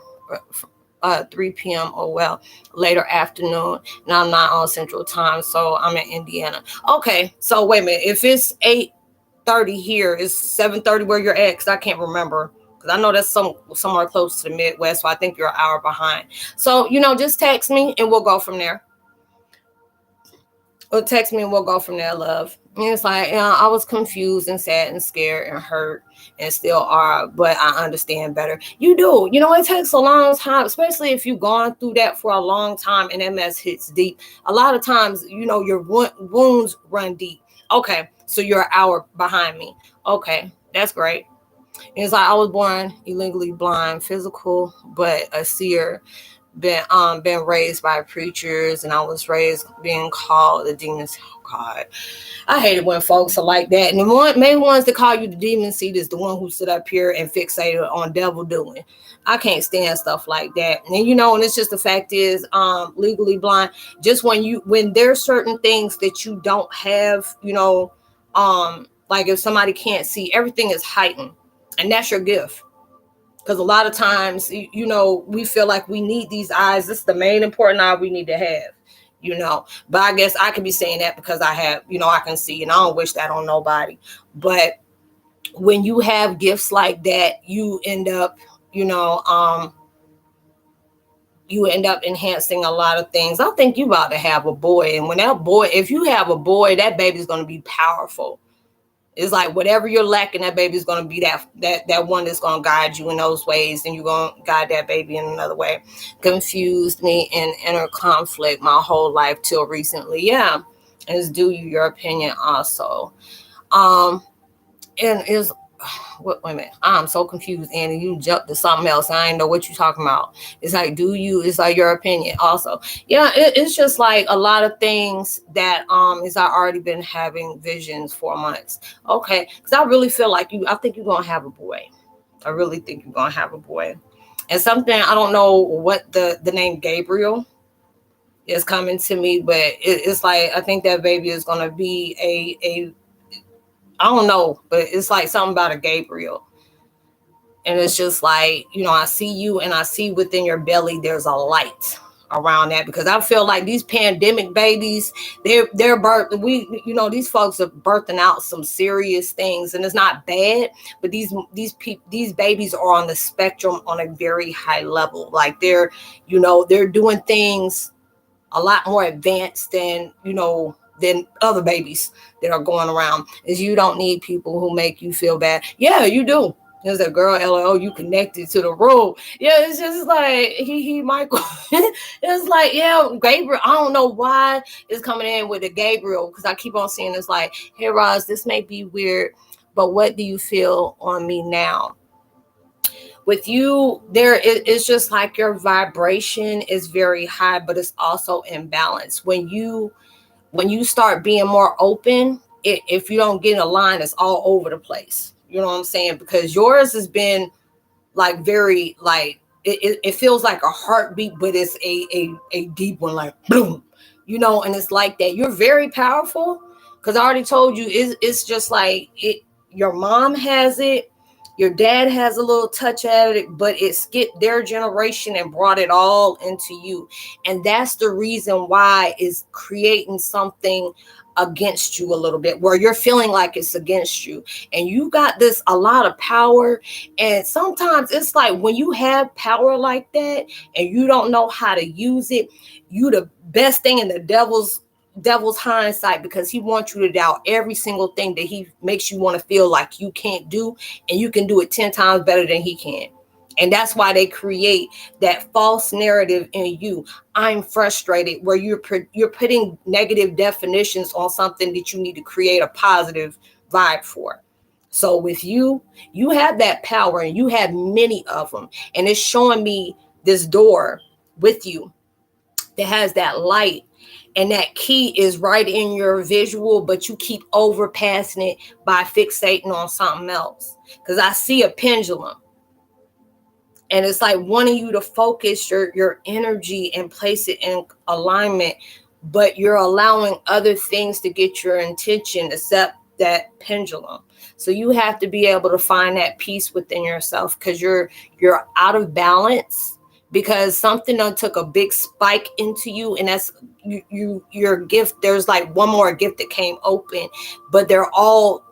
3 p.m. or later afternoon, and I'm not on Central Time, so I'm in Indiana. Okay, so wait a minute. If it's 8:30 here, it's 7:30 where you're at, because I can't remember. Because I know that's somewhere close to the Midwest, so I think you're an hour behind. So, just text me and we'll go from there. Or text me and we'll go from there, love. And it's like, I was confused and sad and scared and hurt and still are, but I understand better. You do. It takes a long time, especially if you've gone through that for a long time and MS hits deep. A lot of times, your wounds run deep. Okay, so you're an hour behind me. Okay, that's great. It's like I was born illegally blind, physical, but a seer. Been raised by preachers, and I was raised being called the demons. Oh God, I hate it when folks are like that. And the main ones that call you the demon seed is the one who stood up here and fixated on devil doing. I can't stand stuff like that. And and it's just the fact is, legally blind. Just when there's certain things that you don't have, like if somebody can't see, everything is heightened, and that's your gift. Because a lot of times, we feel like we need these eyes. This is the main important eye we need to have, But I guess I could be saying that because I have, I can see, and I don't wish that on nobody. But when you have gifts like that, you end up, enhancing a lot of things. I think you about to have a boy. And when that boy, if you have a boy, that baby's going to be powerful. It's like whatever you're lacking, that baby's going to be that one that's going to guide you in those ways, and you're going to guide that baby in another way. Confused me in inner conflict my whole life till recently. Yeah, it's due you your opinion also. And is wait a minute, I'm so confused, Annie. You jumped to something else. I didn't know what you're talking about. It's like, it's like your opinion also. Yeah, it's just like a lot of things that is I already been having visions for months. Okay, because I really feel like I think you're gonna have a boy. I really think you're gonna have a boy. And something, I don't know what the name Gabriel is coming to me, but it's like I think that baby is gonna be a I don't know, but it's like something about a Gabriel. And it's just like, I see you, and I see within your belly, there's a light around that, because I feel like these pandemic babies, these folks are birthing out some serious things, and it's not bad, but these babies are on the spectrum on a very high level. Like they're doing things a lot more advanced than other babies that are going around. Is you don't need people who make you feel bad. Yeah, you do. There's a girl, LOL, you connected to the room. Yeah, it's just like he Michael. It's like, yeah, Gabriel. I don't know why it's coming in with a Gabriel, because I keep on seeing it's like, hey Roz, this may be weird, but what do you feel on me now? With you, it's just like your vibration is very high, but it's also imbalanced. When you start being more open, if you don't get in a line, it's all over the place. You know what I'm saying? Because yours has been like very, like, it feels like a heartbeat, but it's a deep one, like boom, and it's like that. You're very powerful, Because I already told you, it's just like it. Your mom has it, your dad has a little touch at it, but it skipped their generation and brought it all into you. And that's the reason why it's creating something against you a little bit, where you're feeling like it's against you. And you got this a lot of power. And sometimes it's like when you have power like that and you don't know how to use it, you the best thing in the devil's hindsight, because he wants you to doubt every single thing that he makes you want to feel like you can't do, and you can do it 10 times better than he can. And that's why they create that false narrative in you. I'm frustrated, where you're putting negative definitions on something that you need to create a positive vibe for. So with you, you have that power, and you have many of them. And it's showing me this door with you that has that light, and that key is right in your visual, but you keep overpassing it by fixating on something else. Because I see a pendulum, and it's like wanting you to focus your energy and place it in alignment, but you're allowing other things to get your attention except that pendulum. So you have to be able to find that peace within yourself, because you're out of balance, because something done took a big spike into you, and that's your gift. There's like one more gift that came open, but they're all,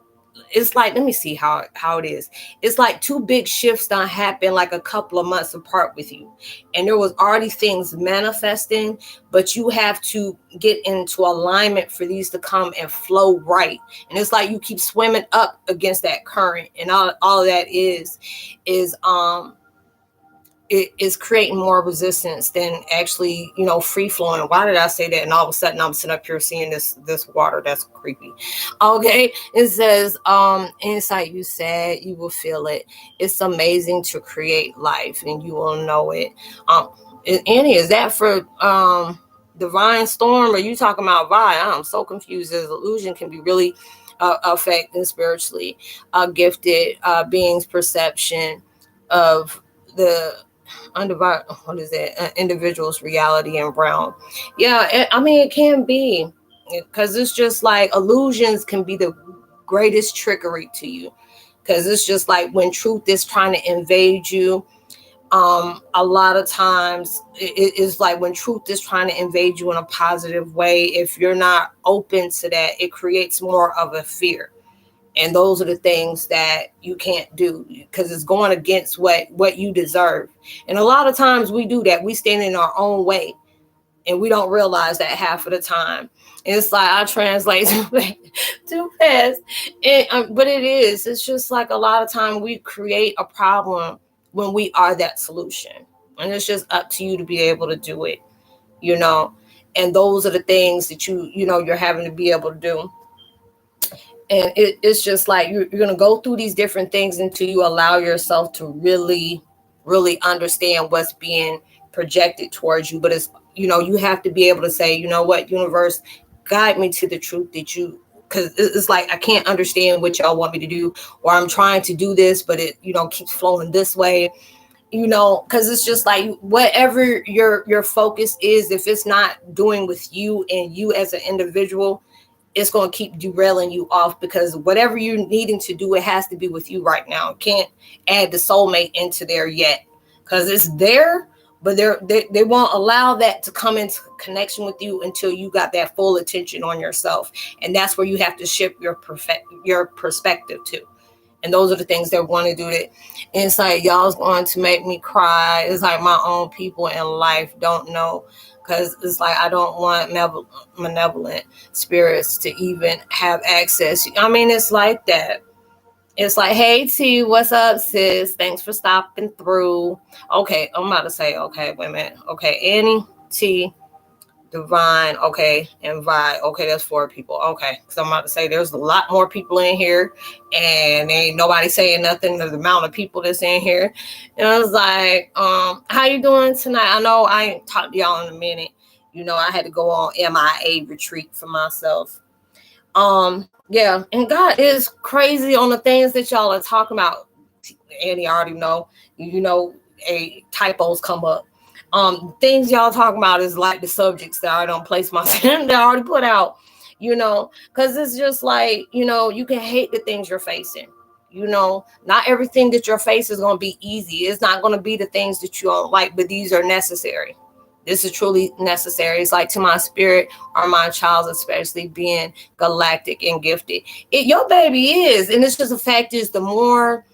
it's like, let me see how it is. It's like two big shifts that happened like a couple of months apart with you, and there was already things manifesting, but you have to get into alignment for these to come and flow right. And it's like you keep swimming up against that current, and all of that is it is creating more resistance than actually, free flowing. Why did I say that? And all of a sudden I'm sitting up here seeing this water. That's creepy. Okay. It says, inside you said you will feel it. It's amazing to create life, and you will know it. Annie, is that for Divine Storm? Or are you talking about Vi? I'm so confused. This illusion can be really affecting spiritually gifted beings' perception of the undivided, what is it, individual's reality and realm. Yeah, I mean, it can be, because it's just like illusions can be the greatest trickery to you, because it's just like when truth is trying to invade you. A lot of times it is like when truth is trying to invade you in a positive way, if you're not open to that, it creates more of a fear. And those are the things that you can't do, because it's going against what you deserve. And a lot of times we do that. We stand in our own way, and we don't realize that half of the time. And it's like I translate too fast. But it's just like a lot of time we create a problem when we are that solution. And it's just up to you to be able to do it, And those are the things that you're having to be able to do. And it's just like you're going to go through these different things until you allow yourself to really, really understand what's being projected towards you. But it's, you have to be able to say, you know what, universe, guide me to the truth that because it's like I can't understand what y'all want me to do, or I'm trying to do this, but it, keeps flowing this way, because it's just like whatever your focus is, if it's not doing with you and you as an individual, it's going to keep derailing you off, because whatever you're needing to do, it has to be with you right now. You can't add the soulmate into there yet, because it's there, but they won't allow that to come into connection with you until you got that full attention on yourself. And that's where you have to shift your perspective to. And those are the things that want to do that. And it's like, y'all's going to make me cry. It's like my own people in life don't know. Because it's like I don't want malevolent spirits to even have access. I mean, it's like that. It's like, hey, T, what's up, sis? Thanks for stopping through. Okay, I'm about to say, okay, wait a minute. Okay, Annie, T, Divine, okay, and Vi. Okay, that's 4 people. Okay, because I'm about to say there's a lot more people in here, and ain't nobody saying nothing to the amount of people that's in here. And I was like, how you doing tonight? I know I ain't talked to y'all in a minute. I had to go on MIA retreat for myself. Yeah, and God is crazy on the things that y'all are talking about. Annie already know, typos come up. Things y'all talking about is like the subjects that I don't place myself that I already put out, because it's just like, you can hate the things you're facing. Not everything that your face is going to be easy. It's not going to be the things that you don't like, but these are necessary. This is truly necessary. It's like to my spirit or my child, especially being galactic and gifted. Your baby is, and it's just a fact is the more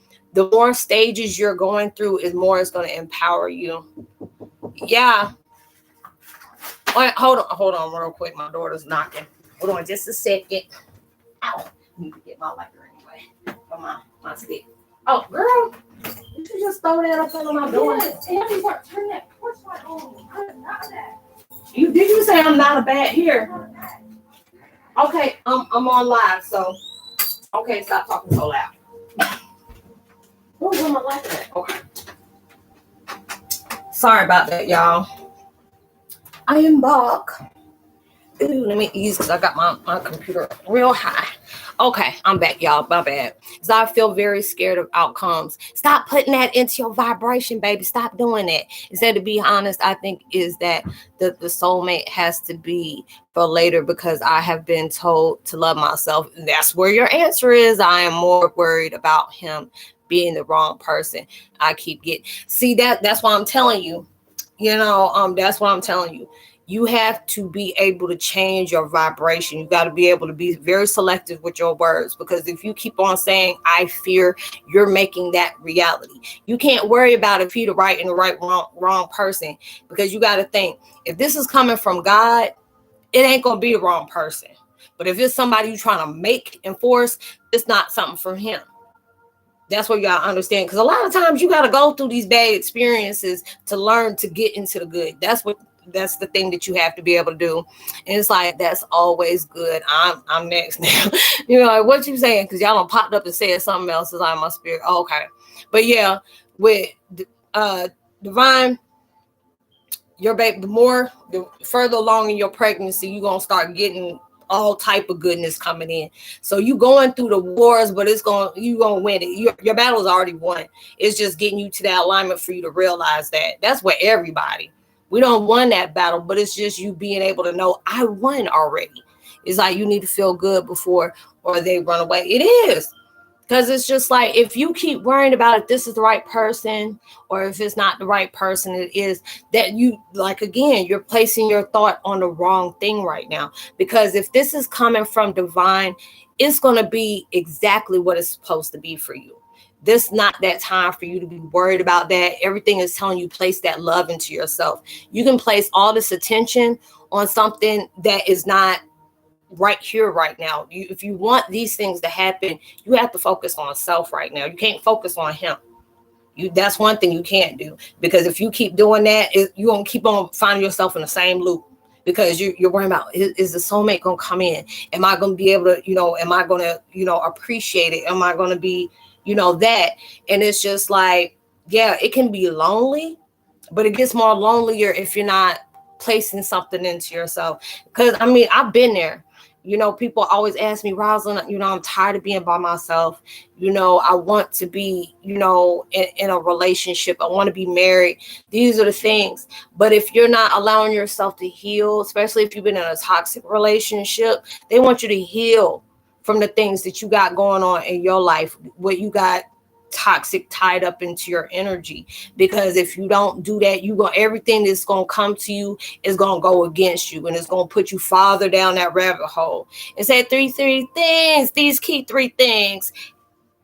stages you're going through, is more it's going to empower you. Yeah. Wait, hold on real quick. My daughter's knocking. Hold on just a second. Ow. I need to get my lighter anyway. For my stick. Oh, girl. You should just throw that up under my door. Yes, and turn that porch light on. I'm not that. Did you say I'm not a bat here? Okay, I'm on live, so okay, stop talking so loud. Where's my light at? Okay. Sorry about that, y'all. I am back. Ooh, let me ease because I got my computer real high. Okay, I'm back, y'all. My bad. Because I feel very scared of outcomes. Stop putting that into your vibration, baby. Stop doing that. Instead, to be honest, I think is that the soulmate has to be for later, because I have been told to love myself. And that's where your answer is. I am more worried about him being the wrong person. I keep getting, see, that's why I'm telling you, that's what I'm telling you. You have to be able to change your vibration. You got to be able to be very selective with your words, because if you keep on saying, I fear, you're making that reality. You can't worry about if you're the right and the wrong person, because you got to think, if this is coming from God, it ain't going to be the wrong person. But if it's somebody you're trying to make and force, it's not something for him. That's what you got to understand. Because a lot of times you got to go through these bad experiences to learn to get into the good. That's the thing that you have to be able to do. And it's like, that's always good. I'm next now. Like, what you saying? Because y'all done popped up and said something else is on my spirit. Oh, okay. But yeah, with Divine, your baby, the further along in your pregnancy, you're going to start getting all type of goodness coming in. So you going through the wars, but you going to win it. Your battle's already won. It's just getting you to that alignment for you to realize that. That's where everybody. We don't won that battle, but it's just you being able to know I won already. It's like you need to feel good before or they run away. It is. Because it's just like, if you keep worrying about if this is the right person or if it's not the right person, it is that you, like, again, you're placing your thought on the wrong thing right now. Because if this is coming from divine, it's going to be exactly what it's supposed to be for you. This not that time for you to be worried about that. Everything is telling you place that love into yourself. You can place all this attention on something that is not right here, right now. If you want these things to happen, you have to focus on self right now. You can't focus on him. That's one thing you can't do, because if you keep doing that, you're going to keep on finding yourself in the same loop, because you're worrying about, is the soulmate going to come in? Am I going to be able to, am I going to, appreciate it? Am I going to be, that? And it's just like, yeah, it can be lonely, but it gets more lonelier if you're not placing something into yourself. Because I've been there. People always ask me, Roslynn, I'm tired of being by myself. I want to be, in a relationship. I want to be married. These are the things. But if you're not allowing yourself to heal, especially if you've been in a toxic relationship, they want you to heal from the things that you got going on in your life, what you got toxic tied up into your energy. Because if you don't do that, everything that's going to come to you is going to go against you, and it's going to put you farther down that rabbit hole. And say three things, these key 3 things.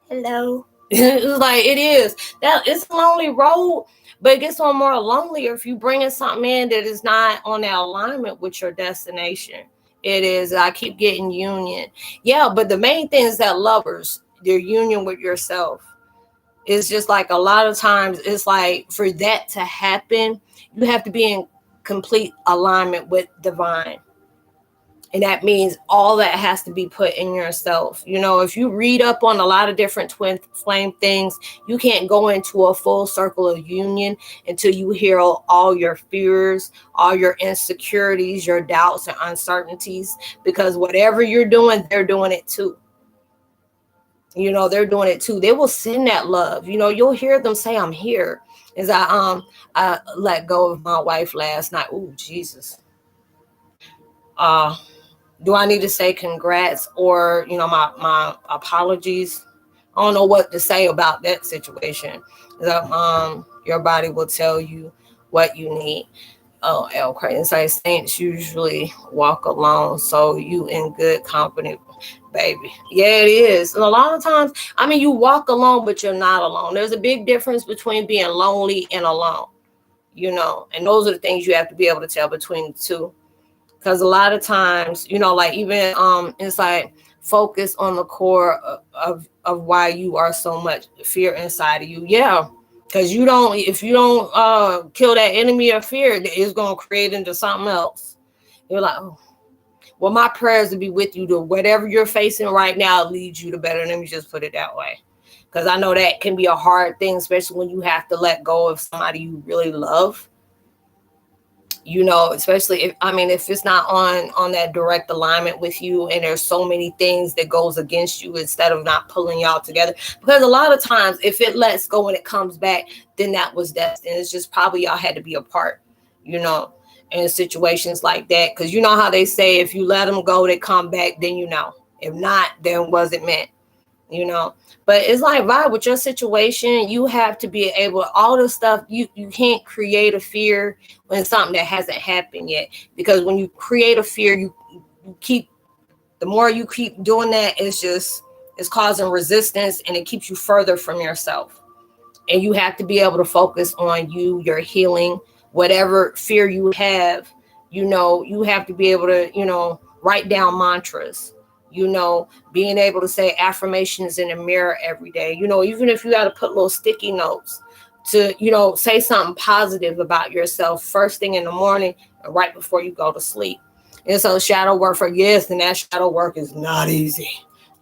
Hello. It's like, it is that it's a lonely road, but it gets on more lonelier if you bringing something in that is not on that alignment with your destination. It is. I keep getting union. Yeah, but the main thing is that lovers, their union with yourself. It's just like, a lot of times it's like, for that to happen, you have to be in complete alignment with divine. And that means all that has to be put in yourself. If you read up on a lot of different twin flame things, you can't go into a full circle of union until you heal all your fears, all your insecurities, your doubts and uncertainties, because whatever you're doing, they're doing it too. They're doing it too. They will send that love. You'll hear them say, I'm here. As I let go of my wife last night. Oh, Jesus. Do I need to say congrats or, my apologies? I don't know what to say about that situation. Your body will tell you what you need. Oh, L crazy. It's like saints usually walk alone, so you in good company, baby. Yeah, it is. And a lot of times, I mean, you walk alone, but you're not alone. There's a big difference between being lonely and alone, and those are the things you have to be able to tell between the two. Because a lot of times, like even it's like focus on the core of why you are so much fear inside of you. Yeah, because if you don't kill that enemy of fear, it's gonna create into something else. You're like, oh, well, my prayers to be with you to whatever you're facing right now leads you to better. Let me just put it that way. Because I know that can be a hard thing, especially when you have to let go of somebody you really love. Especially if it's not on that direct alignment with you, and there's so many things that goes against you instead of not pulling y'all together. Because a lot of times if it lets go and it comes back, then that was destined. It's just probably y'all had to be apart, in situations like that. Because you know how they say, if you let them go, they come back, then if not, then wasn't meant. But it's like, vibe with your situation. You have to be able, all this stuff, you can't create a fear when it's something that hasn't happened yet. Because when you create a fear, you keep, the more you keep doing that, it's causing resistance, and it keeps you further from yourself. And you have to be able to focus on you, your healing, whatever fear you have. You have to be able to write down mantras, being able to say affirmations in the mirror every day, even if you got to put little sticky notes to, say something positive about yourself first thing in the morning and right before you go to sleep. And so shadow work yes, and that shadow work is not easy.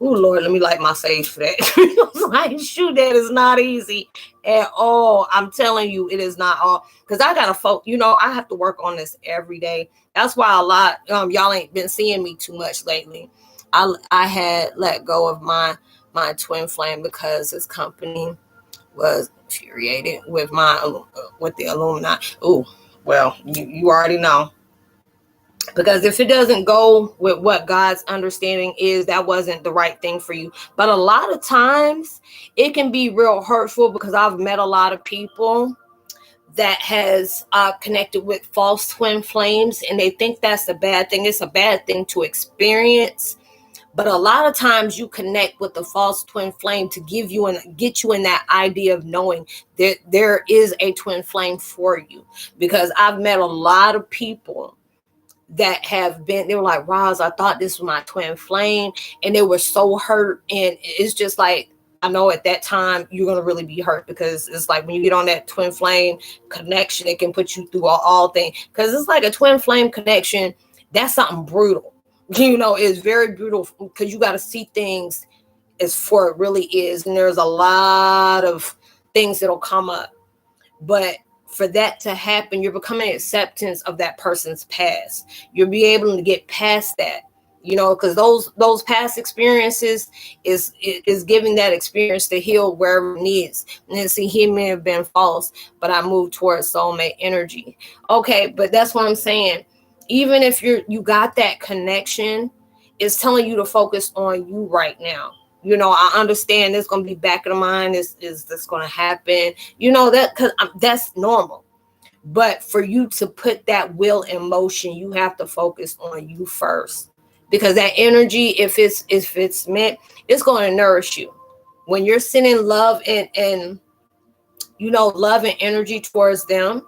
Oh, Lord, let me light my sage for that. Like, shoot, that is not easy at all. I'm telling you, it is not all. Because I got to I have to work on this every day. That's why a lot, y'all ain't been seeing me too much lately. I had let go of my twin flame because his company was infuriated with the Illuminati. Oh, well, you already know. Because if it doesn't go with what God's understanding is, that wasn't the right thing for you. But a lot of times it can be real hurtful, because I've met a lot of people that has connected with false twin flames, and they think that's a bad thing. It's a bad thing to experience. But a lot of times you connect with the false twin flame to give you and get you in that idea of knowing that there is a twin flame for you. Because I've met a lot of people that they were like, Roz, I thought this was my twin flame. And they were so hurt. And it's just like, I know at that time you're going to really be hurt, because it's like when you get on that twin flame connection, it can put you through all things. Because it's like a twin flame connection. That's something brutal. It's very brutal, because you got to see things as for it really is. And there's a lot of things that'll come up. But for that to happen, you're becoming acceptance of that person's past. You'll be able to get past that, because those past experiences is giving that experience to heal wherever it needs. And then see, he may have been false, but I moved towards soulmate energy. Okay, but that's what I'm saying. Even if you got that connection, it's telling you to focus on you right now. I understand there's going to be back of the mind. Is this going to happen? That, because that's normal. But for you to put that will in motion, you have to focus on you first. Because that energy, if it's meant, it's going to nourish you. When you're sending love and love and energy towards them,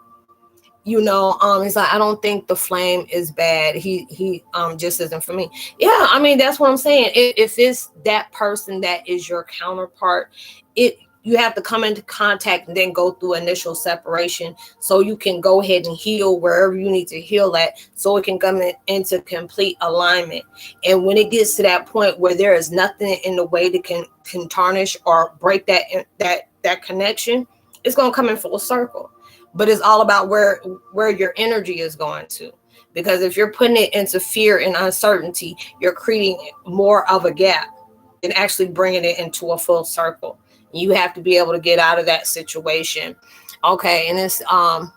it's like, I don't think the flame is bad. He just isn't for me. Yeah, that's what I'm saying. If it's that person that is your counterpart, you have to come into contact and then go through initial separation, so you can go ahead and heal wherever you need to heal at, so it can come into complete alignment. And when it gets to that point where there is nothing in the way that can tarnish or break that connection, it's going to come in full circle. But it's all about where your energy is going to. Because if you're putting it into fear and uncertainty, you're creating more of a gap than actually bringing it into a full circle. You have to be able to get out of that situation. Okay, and it's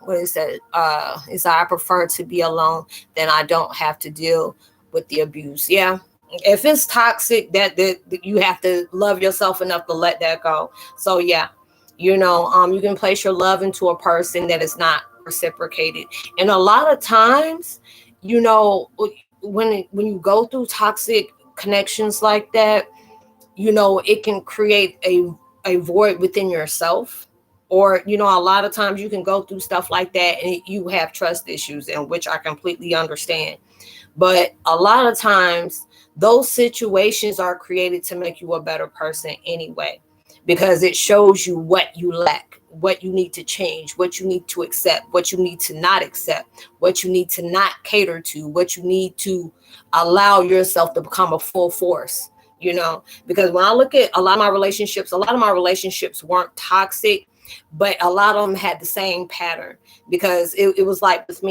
what is that? Is I prefer to be alone than I don't have to deal with the abuse. Yeah. If it's toxic, that you have to love yourself enough to let that go. So yeah, you can place your love into a person that is not reciprocated. And a lot of times, when you go through toxic connections like that, it can create a void within yourself. Or, a lot of times you can go through stuff like that and you have trust issues, in which I completely understand. But a lot of times those situations are created to make you a better person anyway, because it shows you what you lack, what you need to change, what you need to accept, what you need to not accept, what you need to not cater to, what you need to allow yourself to become a full force. Because when I look at a lot of my relationships weren't toxic, but a lot of them had the same pattern, because it was like with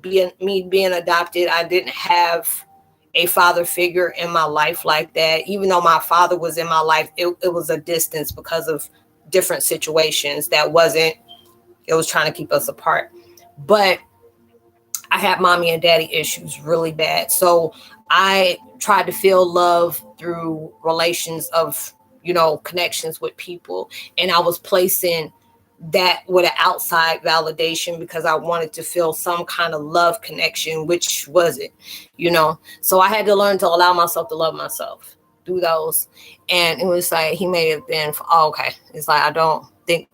being adopted. I didn't have a father figure in my life like that. Even though my father was in my life, it was a distance because of different situations it was trying to keep us apart. But I had mommy and daddy issues really bad. So I tried to feel love through relations of, connections with people. And I was placing that with an outside validation because I wanted to feel some kind of love connection, which wasn't, So I had to learn to allow myself to love myself through those. And it was like, he may have been, okay. It's like, I don't think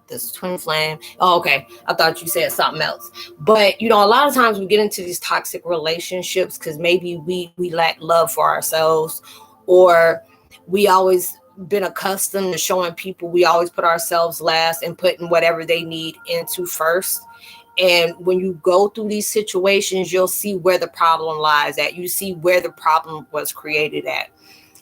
this twin flame. Oh, okay. I thought you said something else. But, a lot of times we get into these toxic relationships because maybe we lack love for ourselves, or we always been accustomed to showing people we always put ourselves last and putting whatever they need into first. And when you go through these situations, you'll see where the problem lies at. You see where the problem was created at.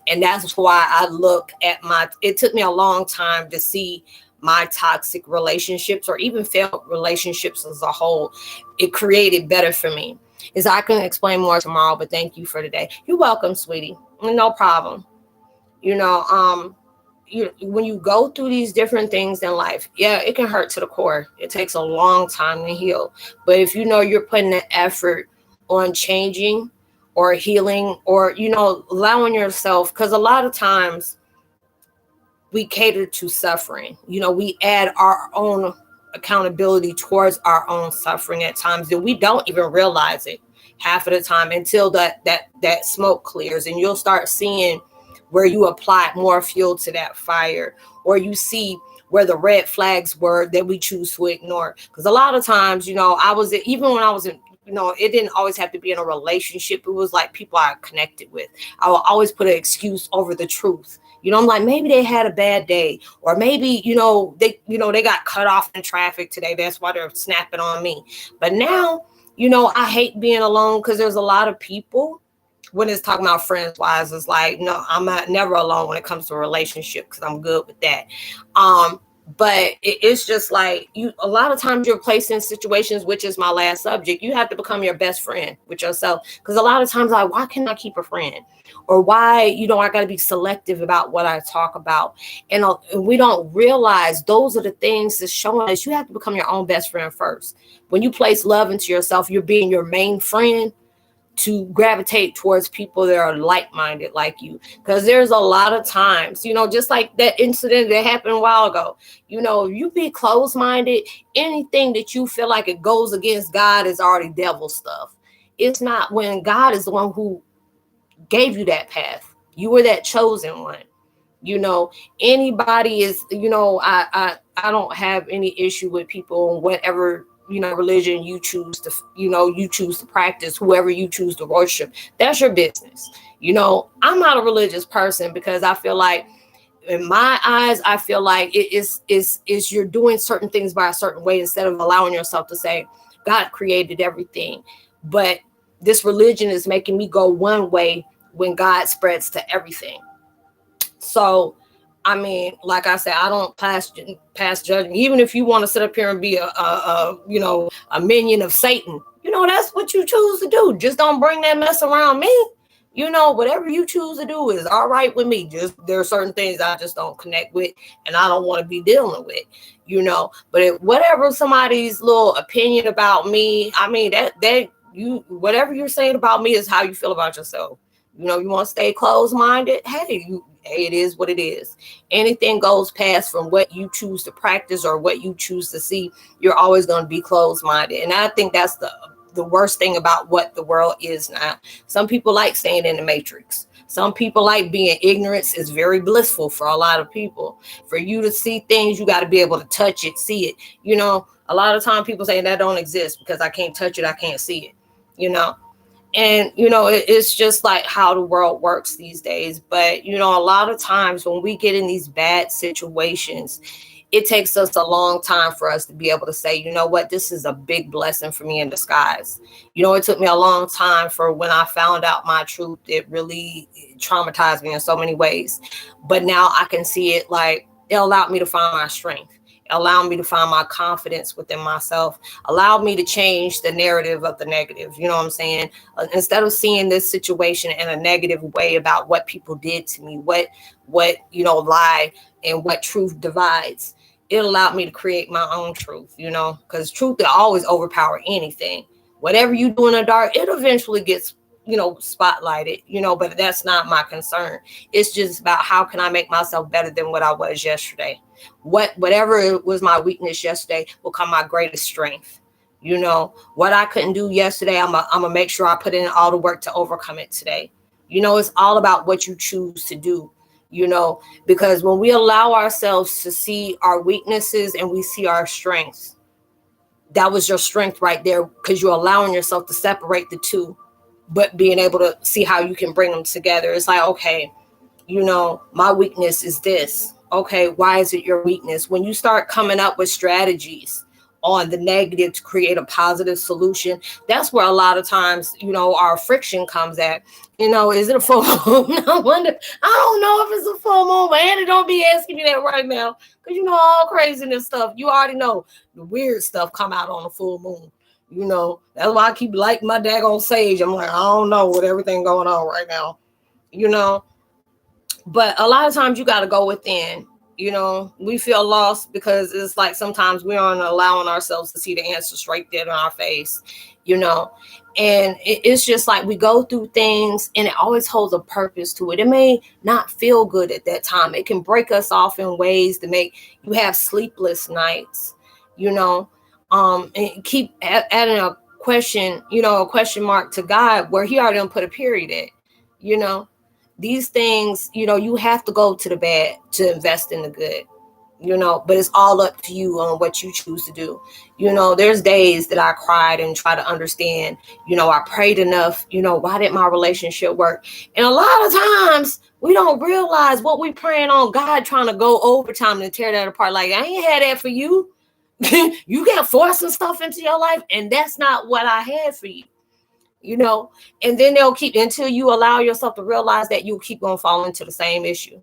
And that's why I look at it took me a long time to see my toxic relationships, or even failed relationships as a whole. It created better for me. I can explain more tomorrow, but thank you for today. You're welcome, sweetie. No problem. When you go through these different things in life, yeah, it can hurt to the core. It takes a long time to heal. But if you're putting the effort on changing or healing, or, allowing yourself, because a lot of times we cater to suffering. We add our own accountability towards our own suffering at times, and we don't even realize it half of the time until that smoke clears, and you'll start seeing where you applied more fuel to that fire, or you see where the red flags were that we choose to ignore. Because a lot of times, even when I was in, it didn't always have to be in a relationship. It was like people I connected with. I will always put an excuse over the truth. I'm like, maybe they had a bad day, or maybe, they got cut off in traffic today. That's why they're snapping on me. But now, I hate being alone, because there's a lot of people, when it's talking about friends wise, it's like, no, I'm never alone when it comes to a relationship, because I'm good with that. But it's just like, a lot of times you're placed in situations, which is my last subject. You have to become your best friend with yourself. Because a lot of times, like, why can't I keep a friend? Or why, I got to be selective about what I talk about. And we don't realize those are the things that's showing us you have to become your own best friend first. When you place love into yourself, you're being your main friend to gravitate towards people that are like-minded like you. Because there's a lot of times, just like that incident that happened a while ago, you be closed-minded, anything that you feel like it goes against God is already devil stuff. It's not, when God is the one who gave you that path. You were that chosen one. Anybody is, I don't have any issue with people and whatever, religion you choose to practice, whoever you choose to worship. That's your business. I'm not a religious person, because I feel like, in my eyes, I feel like it is you're doing certain things by a certain way, instead of allowing yourself to say, God created everything. But this religion is making me go one way when God spreads to everything. So, I mean, like I said, I don't pass judgment. Even if you want to sit up here and be a minion of Satan, that's what you choose to do. Just don't bring that mess around me. Whatever you choose to do is all right with me. Just, there are certain things I just don't connect with, and I don't want to be dealing with, But whatever somebody's little opinion about me, I mean, whatever you're saying about me is how you feel about yourself. You know, you want to stay closed-minded. Hey, it is what it is. Anything goes past from what you choose to practice or what you choose to see. You're always going to be closed-minded, and I think that's the worst thing about what the world is now. Some people like staying in the matrix. Some people like being ignorance is very blissful for a lot of people. For you to see things, you got to be able to touch it, see it. You know, a lot of time people say that don't exist because I can't touch it, I can't see it. You know. And, you know, it's just like how the world works these days. But, you know, a lot of times when we get in these bad situations, it takes us a long time for us to be able to say, you know what, this is a big blessing for me in disguise. You know, it took me a long time for when I found out my truth. It really traumatized me in so many ways. But now I can see it like it allowed me to find my strength. Allowed me to find my confidence within myself, allowed me to change the narrative of the negative. You know what I'm saying? Instead of seeing this situation in a negative way about what people did to me, what, you know, lie and what truth divides, it allowed me to create my own truth, you know, because truth will always overpower anything. Whatever you do in the dark, it eventually gets, you know, spotlighted, you know, but that's not my concern. It's just about how can I make myself better than what I was yesterday. Whatever was my weakness yesterday will become my greatest strength. You know, what I couldn't do yesterday, I'm gonna make sure I put in all the work to overcome it today. You know, it's all about what you choose to do, you know, because when we allow ourselves to see our weaknesses and we see our strengths, that was your strength right there, because you're allowing yourself to separate the two, but being able to see how you can bring them together. It's like, okay, you know, my weakness is this. Okay, why is it your weakness? When you start coming up with strategies on the negative to create a positive solution, that's where a lot of times, you know, our friction comes at. You know, is it a full moon? I wonder. I don't know if it's a full moon, but Andy, don't be asking me that right now, because you know all craziness stuff. You already know the weird stuff come out on the full moon. You know, that's why I keep lighting my daggone sage. I'm like, I don't know what everything going on right now. You know. But a lot of times you got to go within. You know, we feel lost because it's like sometimes we aren't allowing ourselves to see the answers right there in our face, you know. And it's just like we go through things and it always holds a purpose to it. It may not feel good at that time. It can break us off in ways to make you have sleepless nights, you know, and keep adding a question, you know, a question mark to God where he already done put a period at, you know. These things, you know, you have to go to the bad to invest in the good, you know, but it's all up to you on what you choose to do. You know, there's days that I cried and try to understand, you know, I prayed enough, you know, why didn't my relationship work? And a lot of times we don't realize what we praying on, God trying to go overtime and tear that apart. Like, I ain't had that for you. You got forcing stuff into your life, and that's not what I had for you. You know, and then they'll keep until you allow yourself to realize that you'll keep on falling into the same issue.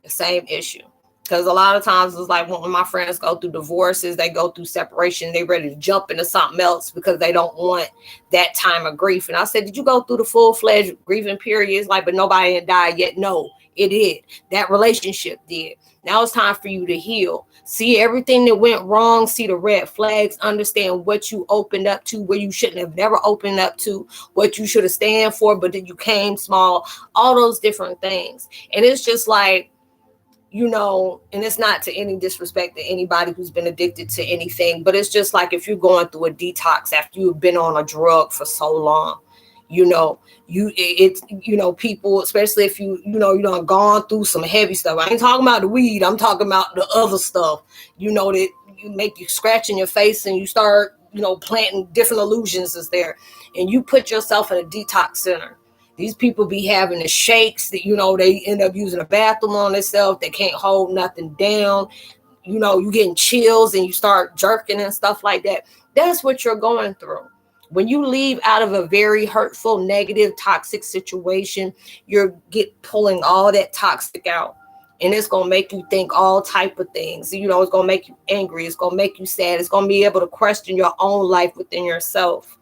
Because a lot of times it's like when my friends go through divorces, they go through separation, they ready to jump into something else because they don't want that time of grief. And I said, did you go through the full-fledged grieving period? It's like, but nobody had died yet. No, it did. That relationship did. Now it's time for you to heal. See everything that went wrong. See the red flags. Understand what you opened up to, where you shouldn't have never opened up to, what you should have stand for, but then you came small. All those different things. And it's just like, you know, and it's not to any disrespect to anybody who's been addicted to anything, but it's just like if you're going through a detox after you've been on a drug for so long, you know, you know, people, especially if you know, you done gone through some heavy stuff. I ain't talking about the weed. I'm talking about the other stuff, you know, that you make you scratch in your face and you start, you know, planting different illusions is there. And you put yourself in a detox center. These people be having the shakes that, you know, they end up using a bathroom on themselves. They can't hold nothing down. You know, you getting chills and you start jerking and stuff like that. That's what you're going through. When you leave out of a very hurtful, negative, toxic situation, you're pulling all that toxic out. And it's going to make you think all type of things. You know, it's going to make you angry. It's going to make you sad. It's going to be able to question your own life within yourself.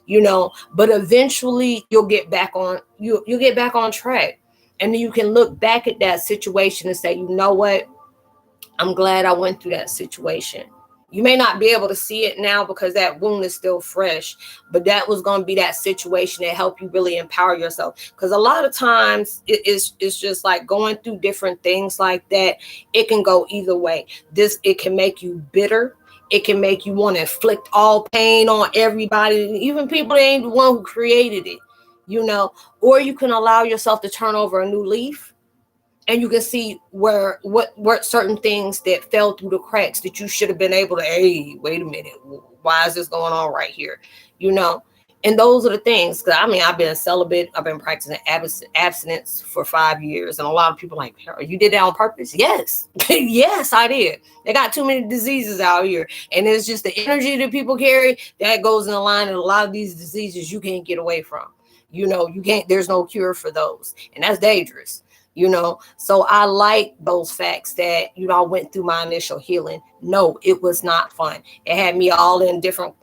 You know, but eventually you'll get back on, you'll get back on track. And then you can look back at that situation and say, you know what? I'm glad I went through that situation. You may not be able to see it now because that wound is still fresh, but that was going to be that situation that helped you really empower yourself. Because a lot of times it's just like going through different things like that. It can go either way. It can make you bitter. It can make you want to inflict all pain on everybody, even people that ain't the one who created it, or you can allow yourself to turn over a new leaf. And you can see what certain things that fell through the cracks that you should have been able to, hey, wait a minute, why is this going on right here? And those are the things. Because I've been celibate. I've been practicing abstinence for 5 years. And a lot of people are like, you did that on purpose? Yes. Yes, I did. They got too many diseases out here. And it's just the energy that people carry that goes in line. And a lot of these diseases you can't get away from. You can't, there's no cure for those. And that's dangerous. So I like those facts that, I went through my initial healing. No, it was not fun. It had me all in different,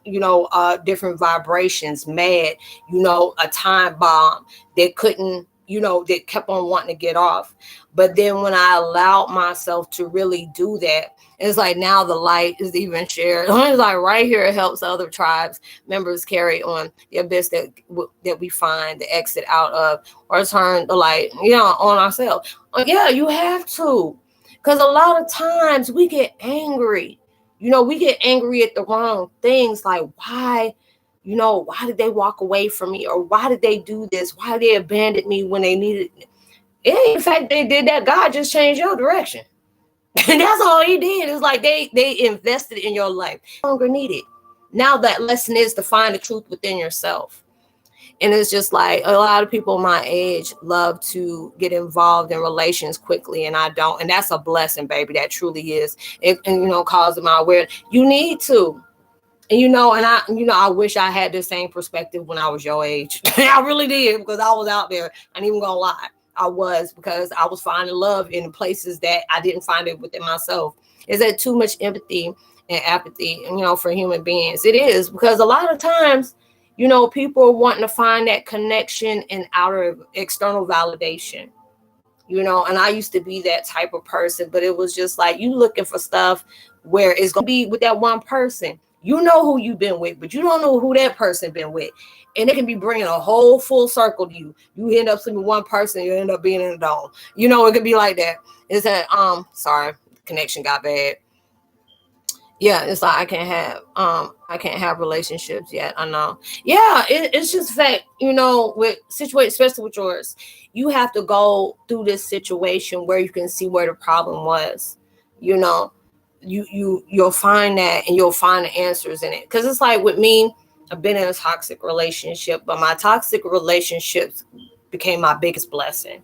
different vibrations, mad, a time bomb that couldn't, that kept on wanting to get off. But then when I allowed myself to really do that, it's like now the light is even shared. It's like right here, it helps other tribes members carry on the abyss that we find the exit out of, or turn the light, on ourselves. Yeah, you have to. Because a lot of times we get angry. We get angry at the wrong things. Like, why? Why did they walk away from me? Or why did they do this? Why did they abandon me when they needed it? In fact, they did that. God just changed your direction. And that's all he did. It's like they invested in your life. No longer need it. Now that lesson is to find the truth within yourself. And it's just like a lot of people my age love to get involved in relations quickly, and I don't. And that's a blessing, baby. That truly is. Causing my awareness. You need to. And I wish I had the same perspective when I was your age. I really did, because I was out there. I ain't even gonna lie. I was, because I was finding love in places that I didn't find it within myself. Is that too much empathy and apathy, for human beings? It is, because a lot of times, people are wanting to find that connection in outer external validation, and I used to be that type of person, but it was just like you looking for stuff where it's going to be with that one person. You know who you've been with, but you don't know who that person been with. And it can be bringing a whole full circle to you. You end up sleeping with one person, you end up being in a dome. It could be like that. It's that, sorry, connection got bad. Yeah, it's like I can't have relationships yet. I know. Yeah, it's just fact, with situations, especially with yours, you have to go through this situation where you can see where the problem was. You'll find that, and you'll find the answers in it. Because it's like with me, I've been in a toxic relationship, but my toxic relationships became my biggest blessing.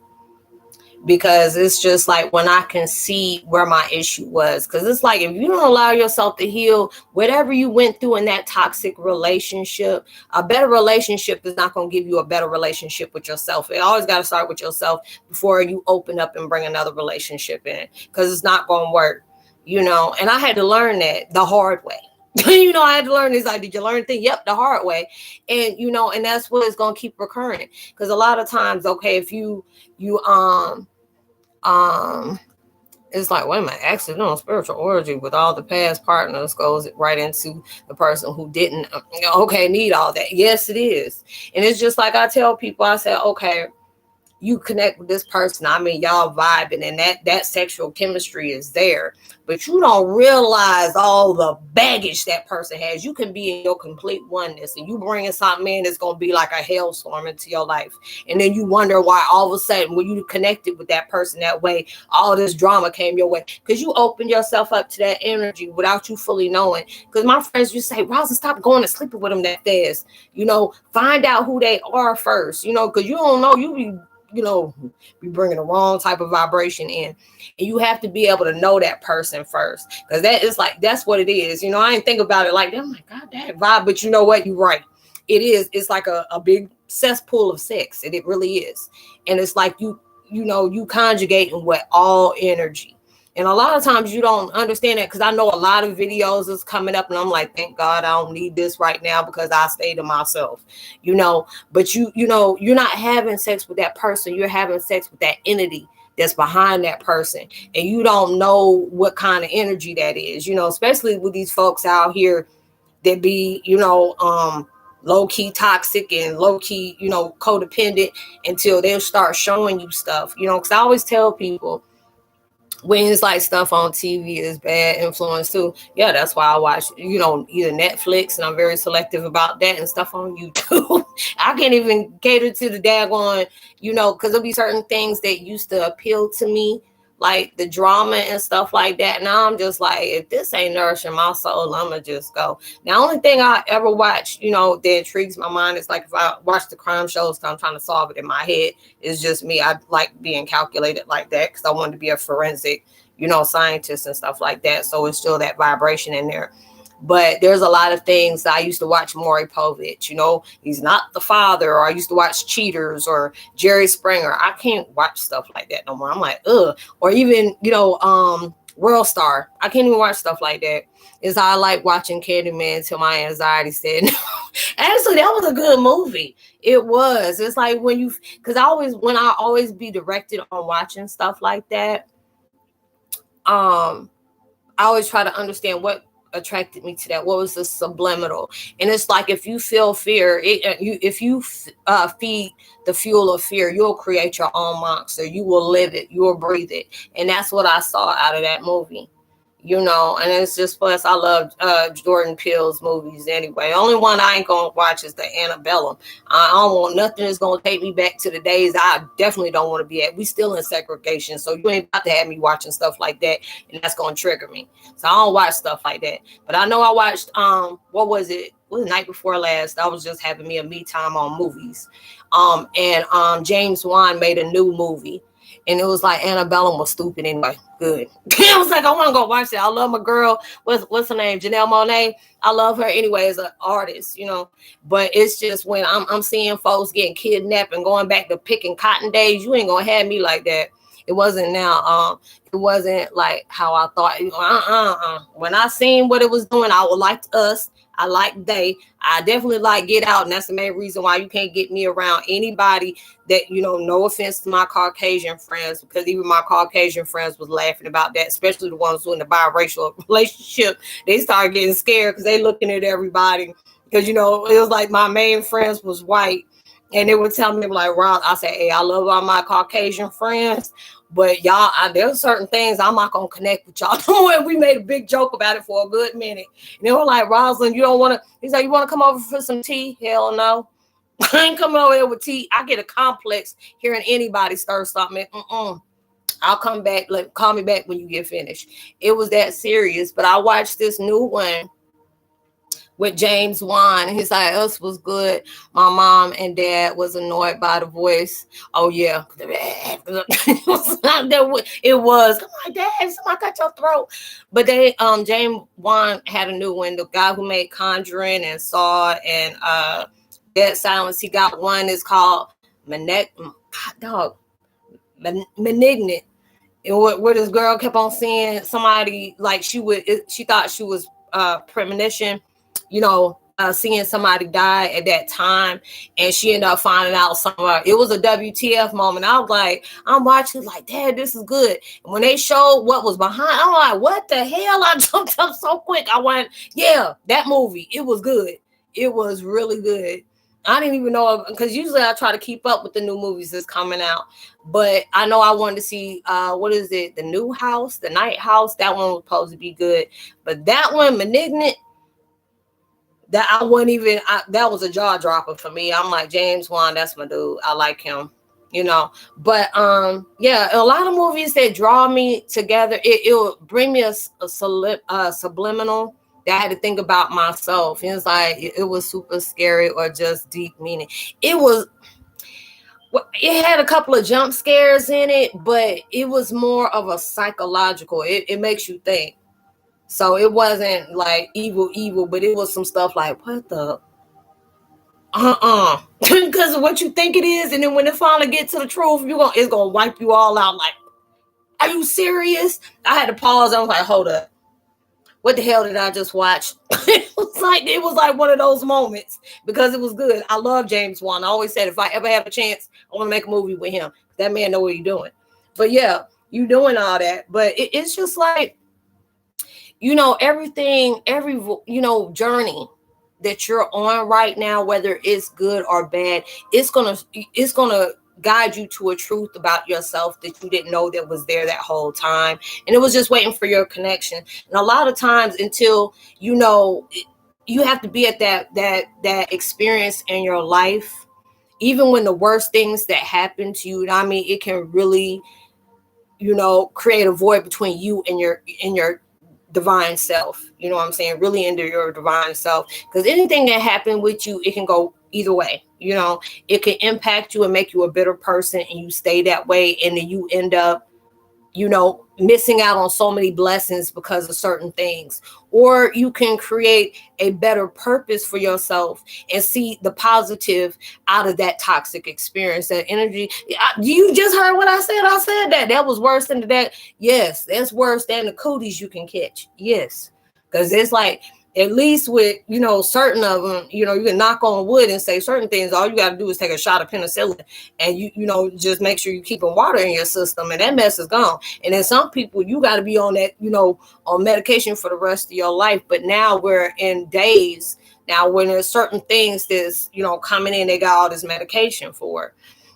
Because it's just like when I can see where my issue was. Because it's like if you don't allow yourself to heal whatever you went through in that toxic relationship, a better relationship is not going to give you a better relationship with yourself. It always got to start with yourself before you open up and bring another relationship in. Because it's not going to work. And I had to learn that the hard way. I had to learn this. Like, did you learn things? Yep, the hard way. And, and that's what is going to keep recurring. Because a lot of times, okay, if you it's like, wait a minute, accidental spiritual orgy with all the past partners goes right into the person who didn't, need all that. Yes, it is. And it's just like I tell people, I say, okay, you connect with this person. Y'all vibing, and that sexual chemistry is there, but you don't realize all the baggage that person has. You can be in your complete oneness, and you bringing something in that's going to be like a hailstorm into your life. And then you wonder why all of a sudden when you connected with that person that way, all this drama came your way, because you opened yourself up to that energy without you fully knowing. Because my friends, you say, Roslynn, stop going and sleeping with them that fast. Find out who they are first, because you don't know, you be bringing the wrong type of vibration in, and you have to be able to know that person first, because that is like, that's what it is. I didn't think about it like that. I'm like, God, that vibe. But you know what? You're right. It is. It's like a big cesspool of sex, and it really is. And it's like you conjugating with all energy. And a lot of times you don't understand that, because I know a lot of videos is coming up and I'm like, thank God I don't need this right now, because I stay to myself, but you're not having sex with that person. You're having sex with that entity that's behind that person, and you don't know what kind of energy that is, especially with these folks out here that be, low key toxic and low key, codependent until they'll start showing you stuff, because I always tell people when it's like stuff on TV is bad influence too. Yeah, that's why I watch, either Netflix, and I'm very selective about that, and stuff on YouTube. I can't even cater to the daggone, because there'll be certain things that used to appeal to me, like the drama and stuff like that. Now I'm just like, if this ain't nourishing my soul, I'm gonna just go. Now, the only thing I ever watch, that intrigues my mind is like if I watch the crime shows, I'm trying to solve it in my head. It's just me. I like being calculated like that because I wanted to be a forensic, scientist and stuff like that. So it's still that vibration in there. But there's a lot of things that I used to watch. Maury Povich, he's not the father. Or I used to watch Cheaters or Jerry Springer. I can't watch stuff like that no more. I'm like, ugh. Or even, World Star. I can't even watch stuff like that. Is I like watching Candyman till my anxiety said no. Actually, that was a good movie. It was. It's like when I always be directed on watching stuff like that, I always try to understand what attracted me to that. What was the subliminal? And it's like if you feel fear, if you feed the fuel of fear, you'll create your own monster. You will live it. You will breathe it. And that's what I saw out of that movie. And it's just, plus I love Jordan Peele's movies anyway. The only one I ain't gonna watch is the Antebellum. I don't want nothing that's gonna take me back to the days I definitely don't want to be at. We still in segregation, so you ain't about to have me watching stuff like that, and that's gonna trigger me. So I don't watch stuff like that. But I know I watched what was it? The night before last? I was just having me a me time on movies. And James Wan made a new movie. And it was like Antebellum was stupid anyway. Good. I was like, I want to go watch that. I love my girl. What's her name? Janelle Monáe. I love her anyway as an artist, But it's just when I'm seeing folks getting kidnapped and going back to picking cotton days, you ain't gonna have me like that. It wasn't now. It wasn't like how I thought. When I seen what it was doing, I would like Us. I like They. I definitely like Get Out, and that's the main reason why you can't get me around anybody that, no offense to my Caucasian friends, because even my Caucasian friends was laughing about that, especially the ones who in the biracial relationship. They started getting scared because they looking at everybody, because, it was like my main friends was white, and they would tell me, like, Rob, I said, hey, I love all my Caucasian friends, but y'all, there's certain things I'm not going to connect with y'all. We made a big joke about it for a good minute. And they were like, Roslynn, you don't want to, he's like, you want to come over for some tea? Hell no. I ain't coming over here with tea. I get a complex hearing anybody stir something. I'll come back. Call me back when you get finished. It was that serious. But I watched this new one with James Wan. He's like, Us was good. My mom and dad was annoyed by the voice. Oh yeah. It was. I'm like, Dad, somebody cut your throat. But James Wan had a new one. The guy who made Conjuring and Saw and Dead Silence, he got one. It's called Malignant. And where this girl kept on seeing somebody, like she thought she was premonition, seeing somebody die at that time, and she ended up finding out somewhere. It was a WTF moment. I was like, I'm watching like, Dad, this is good. And when they showed what was behind, I'm like, what the hell? I jumped up so quick. I went, yeah, that movie. It was good. It was really good. I didn't even know, because usually I try to keep up with the new movies that's coming out. But I know I wanted to see, what is it? The New House, The Night House. That one was supposed to be good. But that one, Malignant, that I wasn't even, that was a jaw dropper for me. I'm like, James Wan, that's my dude. I like him, But yeah, a lot of movies that draw me together, it will bring me a subliminal that I had to think about myself. It was like, it was super scary or just deep meaning. It had a couple of jump scares in it, but it was more of a psychological. It makes you think. So it wasn't like evil, but it was some stuff like, what the? Because of what you think it is, and then when it finally gets to the truth, it's gonna wipe you all out. Like, are you serious? I had to pause. I was like, hold up. What the hell did I just watch? It was like one of those moments, because it was good. I love James Wan. I always said if I ever have a chance, I want to make a movie with him. That man know what he's doing. But yeah, you doing all that. But it's just like, everything, every, journey that you're on right now, whether it's good or bad, it's gonna guide you to a truth about yourself that you didn't know that was there that whole time, and it was just waiting for your connection. And a lot of times, until you have to be at that experience in your life, even when the worst things that happen to you, I mean, it can really, create a void between you and your divine self. You know what I'm saying? Really into your divine self. Because anything that happened with you, it can go either way. It can impact you and make you a better person, and you stay that way, and then you end up missing out on so many blessings because of certain things. Or you can create a better purpose for yourself and see the positive out of that toxic experience, that energy. You just heard what I said. I said that was worse than that. Yes, that's worse than the cooties you can catch. Yes, because it's like, at least with, certain of them, you can knock on wood and say certain things. All you got to do is take a shot of penicillin, and just make sure you're keeping water in your system, and that mess is gone. And then some people, you got to be on that, on medication for the rest of your life. But now we're in days now when there's certain things that's, coming in, they got all this medication for it.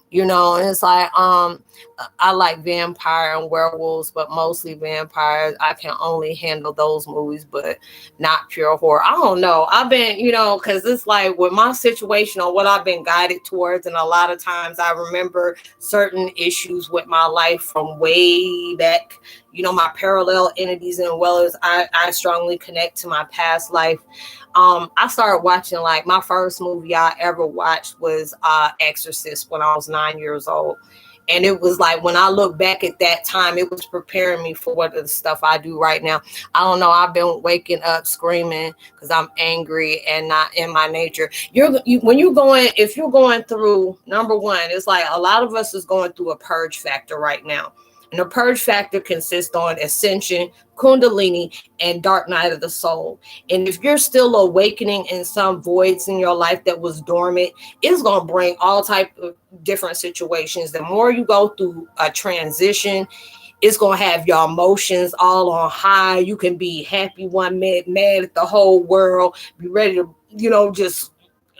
And it's like, I like vampire and werewolves, but mostly vampires. I can only handle those movies, but not pure horror. I don't know. I've been, because it's like with my situation or what I've been guided towards. And a lot of times I remember certain issues with my life from way back, my parallel entities, and well as I strongly connect to my past life. I started watching, like, my first movie I ever watched was Exorcist when I was 9 years old. And it was like, when I look back at that time, it was preparing me for what the stuff I do right now. I don't know. I've been waking up screaming because I'm angry and not in my nature. If you're going through, number one, it's like a lot of us is going through a purge factor right now. And the purge factor consists on ascension, kundalini, and dark night of the soul. And if you're still awakening in some voids in your life that was dormant, it's going to bring all type of different situations. The more you go through a transition, it's going to have your emotions all on high. You can be happy one minute, mad at the whole world, be ready to, just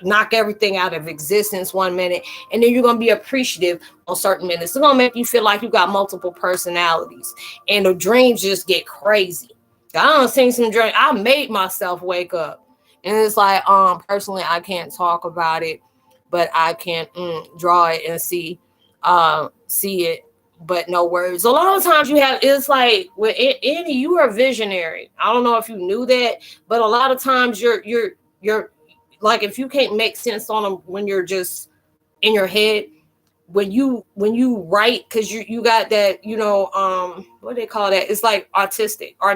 knock everything out of existence one minute, and then you're going to be appreciative on certain minutes. It's going to make you feel like you got multiple personalities, and the dreams just get crazy. I don't seen some dreams. I made myself wake up, and it's like, personally, I can't talk about it, but I can draw it and see it, but no words. A lot of times it's like with Andy, you are a visionary. I don't know if you knew that, but a lot of times you're like, if you can't make sense on them when you're just in your head, when you write, because you got that, what do they call that? It's like artistic. I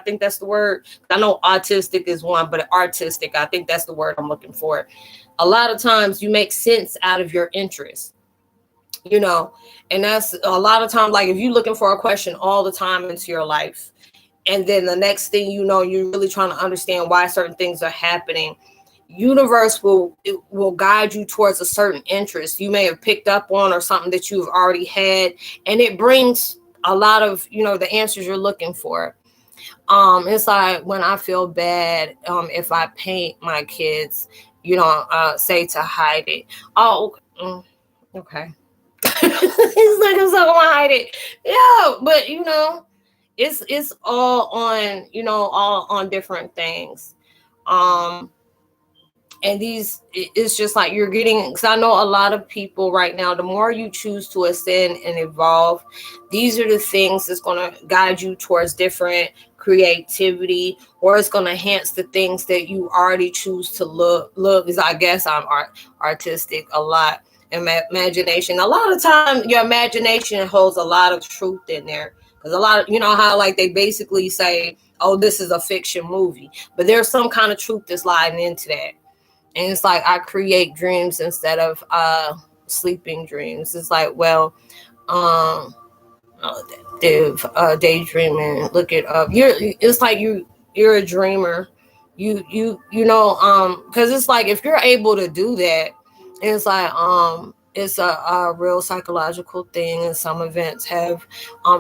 think that's the word. I know autistic is one, but artistic, I think that's the word I'm looking for. A lot of times you make sense out of your interest, and that's a lot of times, like if you're looking for a question all the time into your life, and then the next thing you're really trying to understand why certain things are happening. Universe will guide you towards a certain interest you may have picked up on, or something that you've already had, and it brings a lot of the answers you're looking for. It's like when I feel bad, if I paint my kids, say to hide it. Oh, okay. It's like I'm so gonna hide it. Yeah, but it's all on all on different things. And it's just like you're getting, because I know a lot of people right now, the more you choose to ascend and evolve, these are the things that's going to guide you towards different creativity, or it's going to enhance the things that you already choose to look. Because I guess I'm artistic a lot, and imagination. A lot of time, your imagination holds a lot of truth in there. Because a lot of, how like they basically say, oh, this is a fiction movie, but there's some kind of truth that's lying into that. And it's like I create dreams instead of sleeping dreams. It's like, well, daydreaming. Look it up. It's like you're a dreamer. Because it's like if you're able to do that, it's like it's a real psychological thing, and some events have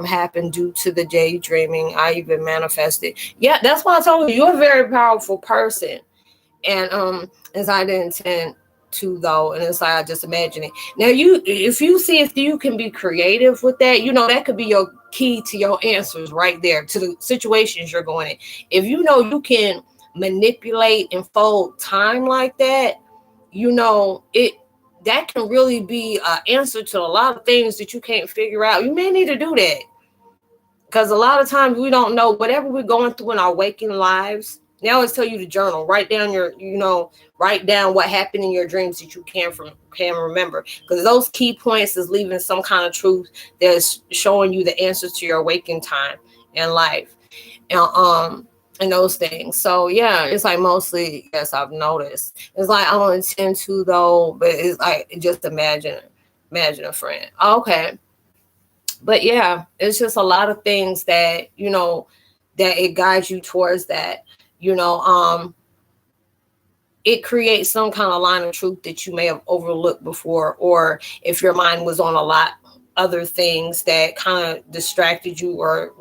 happened due to the daydreaming. I even manifested. Yeah, that's why I told you, you're a very powerful person. And as I didn't intend to, though, and it's like I just imagine it. Now if you see if you can be creative with that, that could be your key to your answers right there, to the situations you're going in. If you can manipulate and fold time like that, it that can really be an answer to a lot of things that you can't figure out. You may need to do that, because a lot of times we don't know whatever we're going through in our waking lives. They always tell you to journal, write down write down what happened in your dreams that you can remember, because those key points is leaving some kind of truth that's showing you the answers to your waking time in life, and those things. So yeah, it's like mostly, yes, I've noticed. It's like I don't intend to, though, but it's like just imagine a friend. Okay. But yeah, it's just a lot of things that that it guides you towards that. It creates some kind of line of truth that you may have overlooked before, or if your mind was on a lot other things that kind of distracted you or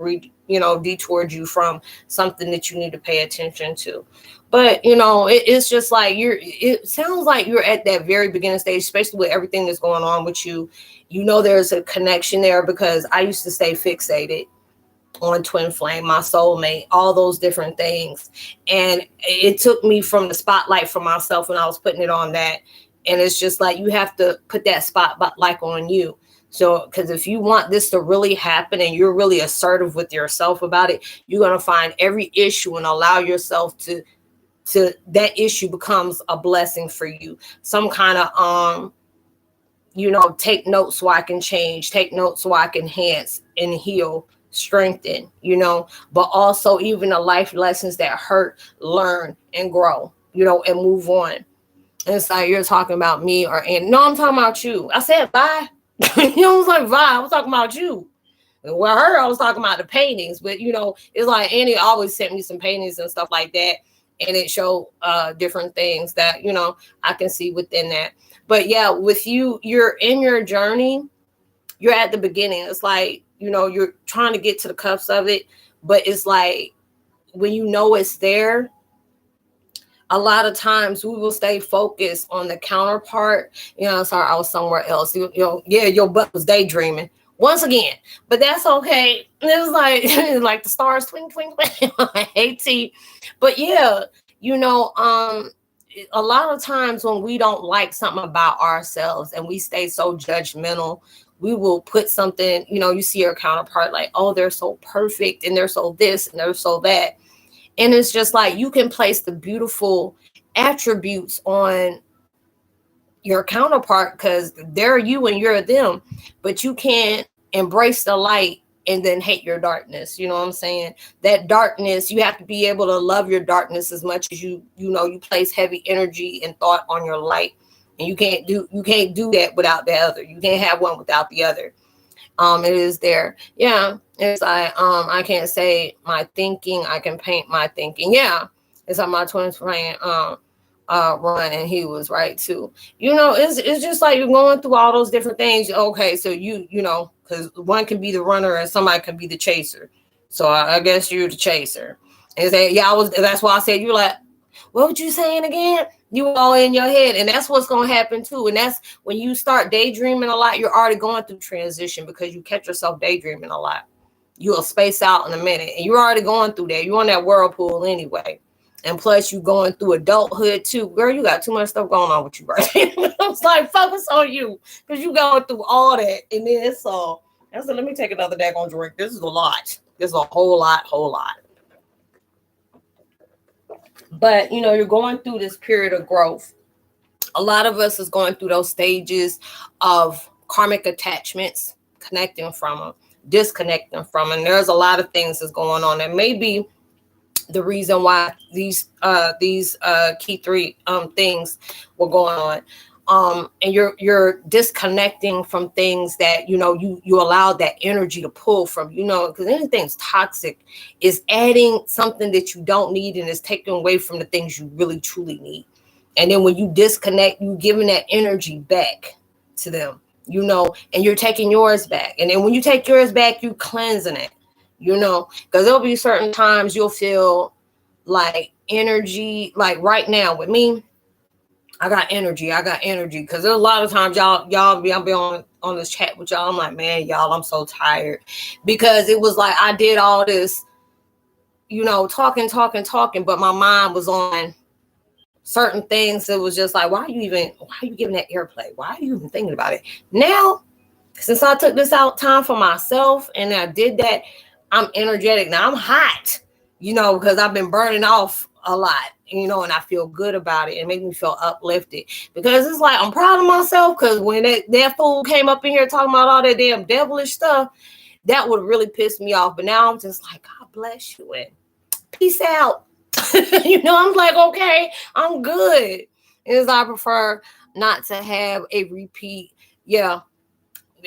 detoured you from something that you need to pay attention to. But it's just like it sounds like you're at that very beginning stage, especially with everything that's going on with you. There's a connection there, because I used to stay fixated on twin flame, my soulmate, all those different things. And it took me from the spotlight for myself when I was putting it on that. And it's just like, you have to put that spotlight on you. So, because if you want this to really happen and you're really assertive with yourself about it, you're going to find every issue and allow yourself to that issue becomes a blessing for you. Some kind of, take notes so I can change, take notes so I can enhance and heal, strengthen, but also even the life lessons that hurt, learn and grow, and move on. And it's like you're talking about me and no, I'm talking about you. I said bye. I was like, bye. I was talking about you. Well, I was talking about the paintings, but it's like Annie always sent me some paintings and stuff like that, and it showed different things that I can see within that. But yeah, with you're in your journey, you're at the beginning. It's like you're trying to get to the cups of it, but it's like when it's there, a lot of times we will stay focused on the counterpart. Sorry, I was somewhere else. Your butt was daydreaming once again, but that's okay. It was like like the stars twinkle, twinkle, AT. But yeah, a lot of times when we don't like something about ourselves and we stay so judgmental, we will put something, you see your counterpart like, oh, they're so perfect and they're so this and they're so that. And it's just like you can place the beautiful attributes on your counterpart because they're you and you're them, but you can't embrace the light and then hate your darkness. You know what I'm saying? That darkness, you have to be able to love your darkness as much as you place heavy energy and thought on your light. And you can't do that without the other. You can't have one without the other. It is there. Yeah. It's like, I can't say my thinking. I can paint my thinking. Yeah. It's like my twins playing, run, and he was right too. It's just like you're going through all those different things. Okay. So because one can be the runner and somebody can be the chaser. So I guess you're the chaser. And say, that's why I said, you're like, what were you saying again? You all in your head, and that's what's going to happen too. And that's when you start daydreaming a lot, you're already going through transition because you catch yourself daydreaming a lot. You'll space out in a minute, and you're already going through that. You're on that whirlpool anyway. And plus you going through adulthood too. Girl, you got too much stuff going on with you, right? I was like, focus on you, because you going through all that. And then it's all, I said, let me take another daggone drink. This is a lot. This is a whole lot. But, you're going through this period of growth. A lot of us is going through those stages of karmic attachments, connecting from them, disconnecting from them. And there's a lot of things that's going on. And maybe the reason why these key three things were going on. And you're disconnecting from things that, you allow that energy to pull from, because anything's toxic is adding something that you don't need and is taking away from the things you really truly need. And then when you disconnect, you giving that energy back to them, you know, and you're taking yours back. And then when you take yours back, you cleansing it, you know, because there'll be certain times you'll feel like energy, like right now with me, I got energy because there's a lot of times I'll be on this chat with y'all. I'm like, man, y'all, I'm so tired, because it was like I did all this, you know, talking, but my mind was on certain things. It was just like, why are you giving that airplay? Why are you even thinking about it? Now, since I took this out time for myself and I did that, I'm energetic now. I'm hot, you know, because I've been burning off a lot, you know, and I feel good about it. It makes me feel uplifted, because it's like I'm proud of myself, because when that fool came up in here talking about all that damn devilish stuff, that would really piss me off. But now I'm just like, God bless you and peace out. You know, I'm like, okay, I'm good. Is I prefer not to have a repeat. Yeah.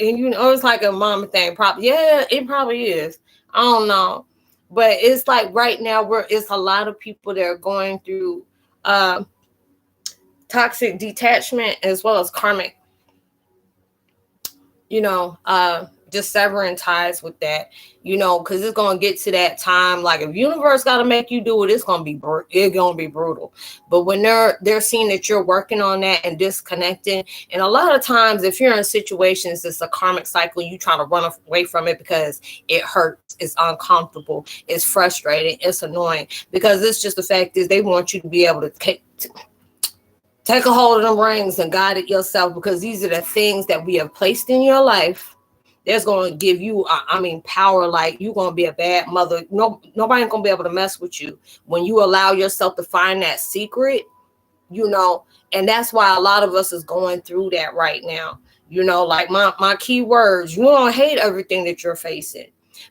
And you know, it's like a mama thing. Probably, yeah, it probably is. I don't know. But it's like right now it's a lot of people that are going through toxic detachment as well as karmic, you know, just severing ties with that, you know, because it's going to get to that time. Like if universe got to make you do it, it's going to be brutal. But when they're seeing that you're working on that and disconnecting, and a lot of times if you're in situations, it's a karmic cycle, you trying to run away from it because it hurts, it's uncomfortable, it's frustrating, it's annoying, because it's just the fact is they want you to be able to take a hold of them reins and guide it yourself, because these are the things that we have placed in your life. That's going to give you, power. Like you're going to be a bad mother. Nobody's going to be able to mess with you when you allow yourself to find that secret, you know. And that's why a lot of us is going through that right now. You know, like my key words, you don't hate everything that you're facing,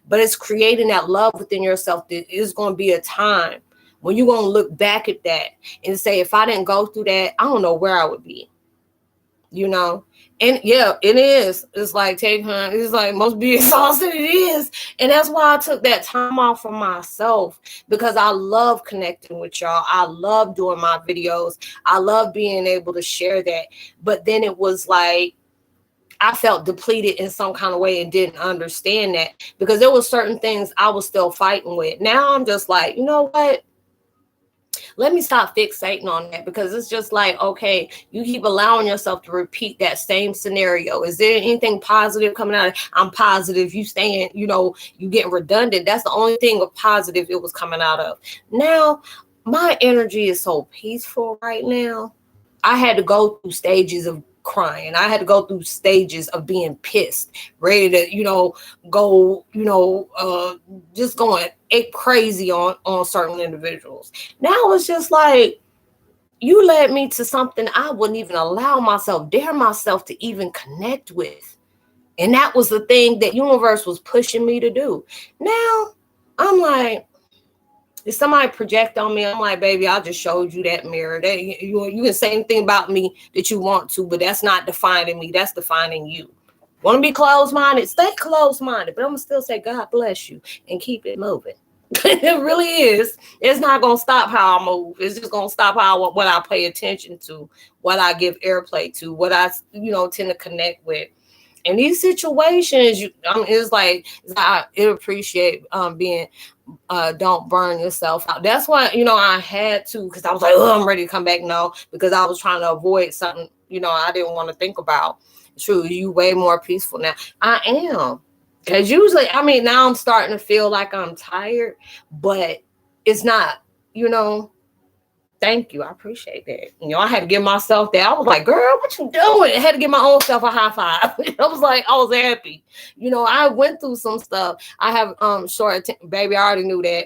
but it's creating that love within yourself. That is going to be a time when you're going to look back at that and say, if I didn't go through that, I don't know where I would be, you know. And yeah, it is. It's like it's like must be exhausted. It is. And that's why I took that time off for myself, because I love connecting with y'all. I love doing my videos. I love being able to share that. But then it was like I felt depleted in some kind of way and didn't understand that, because there were certain things I was still fighting with. Now I'm just like, you know what? Let me stop fixating on that, because it's just like, okay, you keep allowing yourself to repeat that same scenario. Is there anything positive coming out of it? I'm positive. You staying, you know, you getting redundant. That's the only thing of positive it was coming out of. Now, my energy is so peaceful right now. I had to go through stages of crying. I had to go through stages of being pissed, ready to, you know, go, you know, just going ape crazy on certain individuals. Now it's just like, you led me to something I wouldn't even dare myself to even connect with. And that was the thing that universe was pushing me to do. Now I'm like, if somebody project on me, I'm like, baby, I just showed you that mirror. You can say anything about me that you want to, but that's not defining me. That's defining you. Want to be closed-minded? Stay closed-minded. But I'm going to still say, God bless you, and keep it moving. It really is. It's not going to stop how I move. It's just going to stop what I pay attention to, what I give airplay to, what I, you know, tend to connect with. In these situations, it's like it appreciate being don't burn yourself out. That's why, you know, I had to, because I was like, oh, I'm ready to come back. No, because I was trying to avoid something, you know, I didn't want to think about. True, you way more peaceful now. I am, because usually, now I'm starting to feel like I'm tired, but it's not, you know. Thank you. I appreciate that. You know, I had to give myself that. I was like, girl, what you doing? I had to give my own self a high five. I was happy. You know, I went through some stuff. I have baby, I already knew that.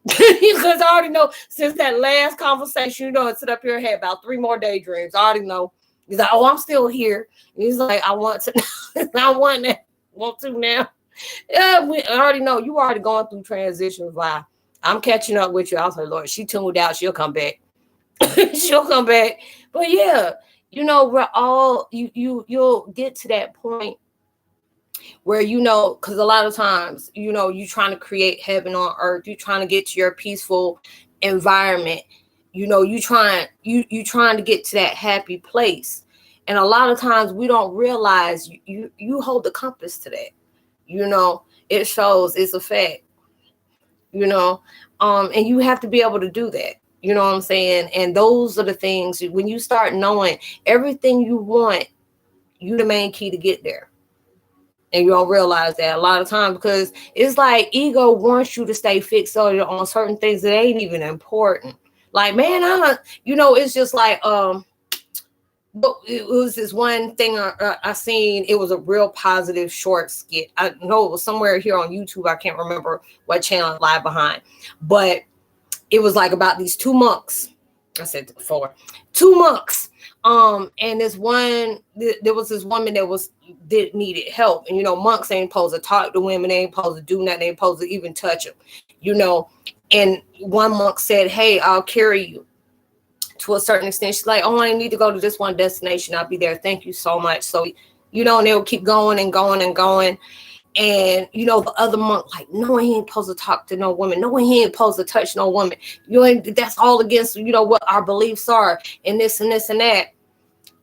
Because I already know since that last conversation, you know, I sit up here and had about 3 more daydreams. I already know. He's like, oh, I'm still here. He's like, I want to. I want to now. Yeah, I already know. You already going through transitions. Why? I'm catching up with you. I was like, Lord, she tuned out. She'll come back. She'll come back. But yeah, you know, we're all you'll get to that point where, you know, because a lot of times, you know, you're trying to create heaven on earth, you're trying to get to your peaceful environment, you know, you trying to get to that happy place. And a lot of times we don't realize you hold the compass to that. You know, it shows it's a fact, you know, and you have to be able to do that. You know what I'm saying? And those are the things when you start knowing everything you want, you the main key to get there. And you don't realize that a lot of times because it's like ego wants you to stay fixated on certain things that ain't even important. Like, man, it's just like, but it was this one thing I seen. It was a real positive short skit. I know it was somewhere here on YouTube. I can't remember what channel it's live behind, but it was like about these two monks. I said before, two monks. And this one, there was this woman that needed help, and monks ain't supposed to talk to women, they ain't supposed to do nothing, they ain't supposed to even touch them, And one monk said, "Hey, I'll carry you." To a certain extent, she's like, "Oh, I need to go to this one destination. I'll be there. Thank you so much." So, and they would keep going and going and going. And, the other monk, like, "No, he ain't supposed to talk to no woman. No, he ain't supposed to touch no woman. That's all against, what our beliefs are and this and this and that."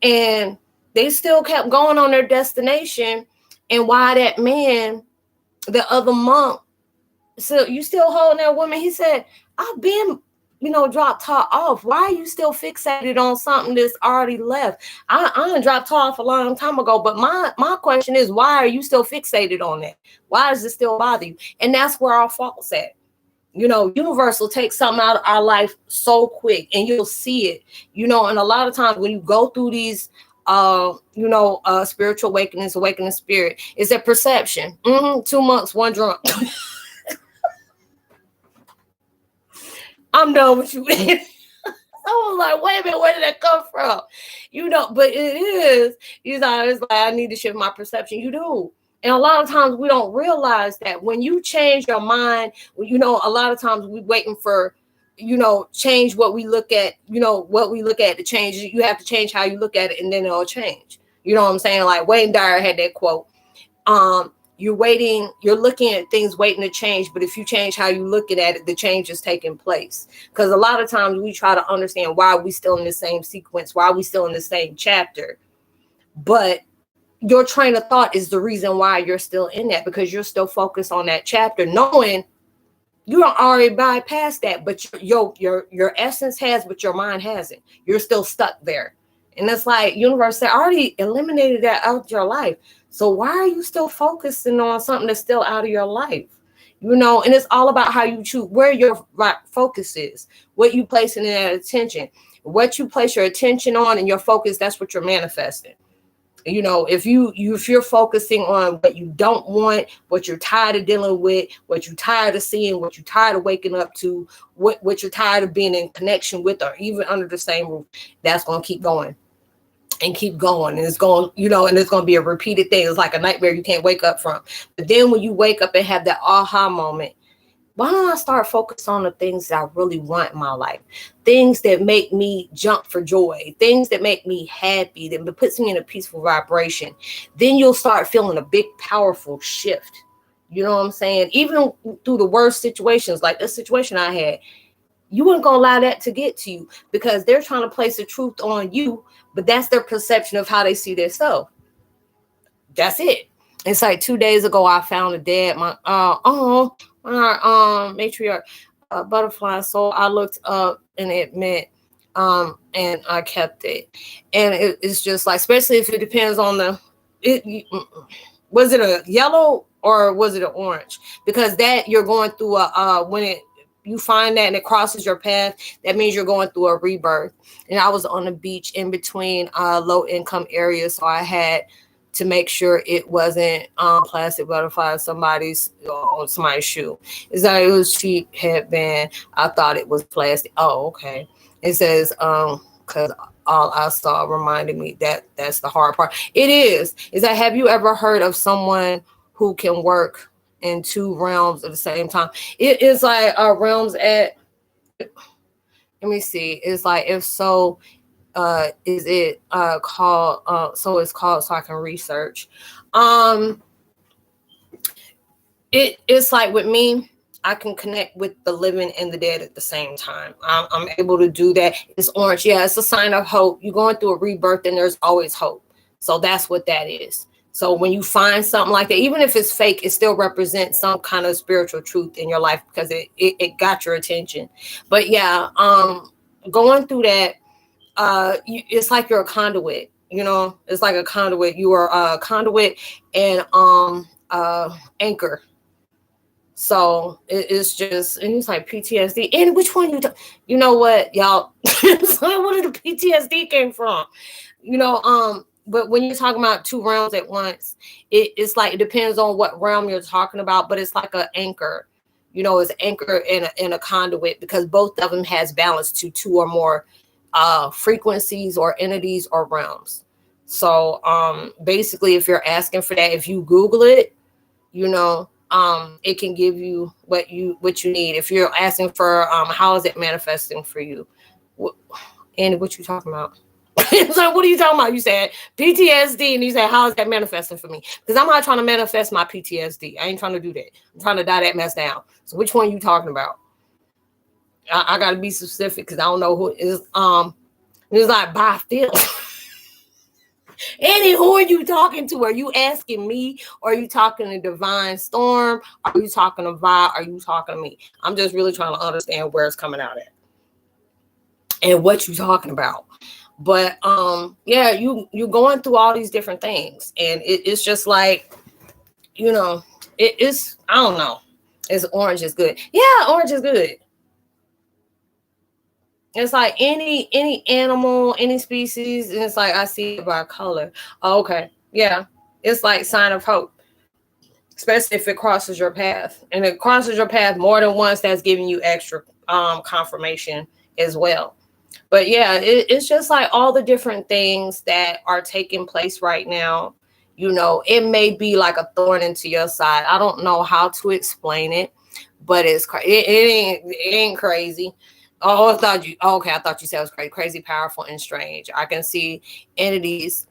And they still kept going on their destination. And why that man, the other monk, "So you still holding that woman?" He said, "I've been, dropped her off. Why are you still fixated on something that's already left? I dropped her off a long time ago. But my question is, why are you still fixated on that? Why does it still bother you?" And that's where our fault's at. Universe will take something out of our life so quick, and you'll see it. And a lot of times when you go through these, spiritual awakening spirit, is a perception. 2 months, one drunk. I'm done with you. I was like, wait a minute, where did that come from? But it is, it's like, I need to shift my perception. You do. And a lot of times we don't realize that when you change your mind, a lot of times we're waiting for, change what we look at, what we look at to change. You have to change how you look at it, and then it'll change. You know what I'm saying? Like Wayne Dyer had that quote. You're looking at things waiting to change, but if you change how you looking at it, the change is taking place. Because a lot of times we try to understand why we still in the same sequence, why we still in the same chapter. But your train of thought is the reason why you're still in that, because you're still focused on that chapter, knowing you don't already bypass that, but your essence has, but your mind hasn't. You're still stuck there. And it's like universe said, I already eliminated that out of your life. So why are you still focusing on something that's still out of your life? And it's all about how you choose where your focus is, what you place in that attention, what you place your attention on and your focus, that's what you're manifesting. If you're focusing on what you don't want, what you're tired of dealing with, what you're tired of seeing, what you're tired of waking up to, what you're tired of being in connection with, or even under the same roof, that's going to keep going and keep going. And it's going, and it's going to be a repeated thing. It's like a nightmare you can't wake up from. But then when you wake up and have that aha moment, why don't I start focusing on the things that I really want in my life? Things that make me jump for joy, things that make me happy, that puts me in a peaceful vibration. Then you'll start feeling a big, powerful shift. You know what I'm saying? Even through the worst situations, like this situation I had, you weren't going to allow that to get to you, because they're trying to place the truth on you, but that's their perception of how they see themselves. That's it. It's like 2 days ago, I found a dead matriarch butterfly. So I looked up and it meant, and I kept it. And it's just like, especially if it depends on was it a yellow or was it an orange? Because that you're going through you find that and it crosses your path, that means you're going through a rebirth. And I was on the beach in between low income areas, so I had to make sure it wasn't plastic butterfly, somebody's shoe. It's like it was cheap headband. I thought it was plastic. Oh, okay. It says because all I saw reminded me that's the hard part. It is that, have you ever heard of someone who can work in two realms at the same time? It is like realms at, let me see, it's like, if so, is it called so it's called, so I can research. It's like with me, I can connect with the living and the dead at the same time. I'm able to do that. It's orange. Yeah, it's a sign of hope. You're going through a rebirth and there's always hope. So that's what that is. So when you find something like that, even if it's fake, it still represents some kind of spiritual truth in your life because it got your attention. But yeah, going through that, it's like you're a conduit. You know, it's like a conduit. You are a conduit and anchor. So it's just, and it's like PTSD. And which one you know what, y'all? Where did the PTSD came from? You know, but when you're talking about two realms at once, it's like it depends on what realm you're talking about. But it's like an anchor. You know, it's anchor in a conduit because both of them has balance to two or more frequencies or entities or realms. So basically, if you're asking for that, if you Google it, you know, it can give you what you need. If you're asking for how is it manifesting for you, and what you talking about? So what are you talking about? You said PTSD, and you said how is that manifesting for me? Because I'm not trying to manifest my PTSD. I ain't trying to do that. I'm trying to die that mess down. So which one you talking about? I gotta be specific because I don't know who is. It's like by feel. Annie, who are you talking to? Are you asking me? Or are you talking to Divine Storm? Are you talking to Vi? Are you talking to me? I'm just really trying to understand where it's coming out at and what you're talking about. But yeah, you're going through all these different things, and it's just like, you know, it's I don't know. It's orange is good. Yeah, orange is good. It's like any animal, any species, and it's like I see it by color. Oh, okay, yeah, it's like sign of hope, especially if it crosses your path, and it crosses your path more than once. That's giving you extra confirmation as well. But yeah, it's just like all the different things that are taking place right now. You know, it may be like a thorn into your side. I don't know how to explain it, but it ain't crazy. Oh, I thought you said it was crazy, powerful, and strange. I can see entities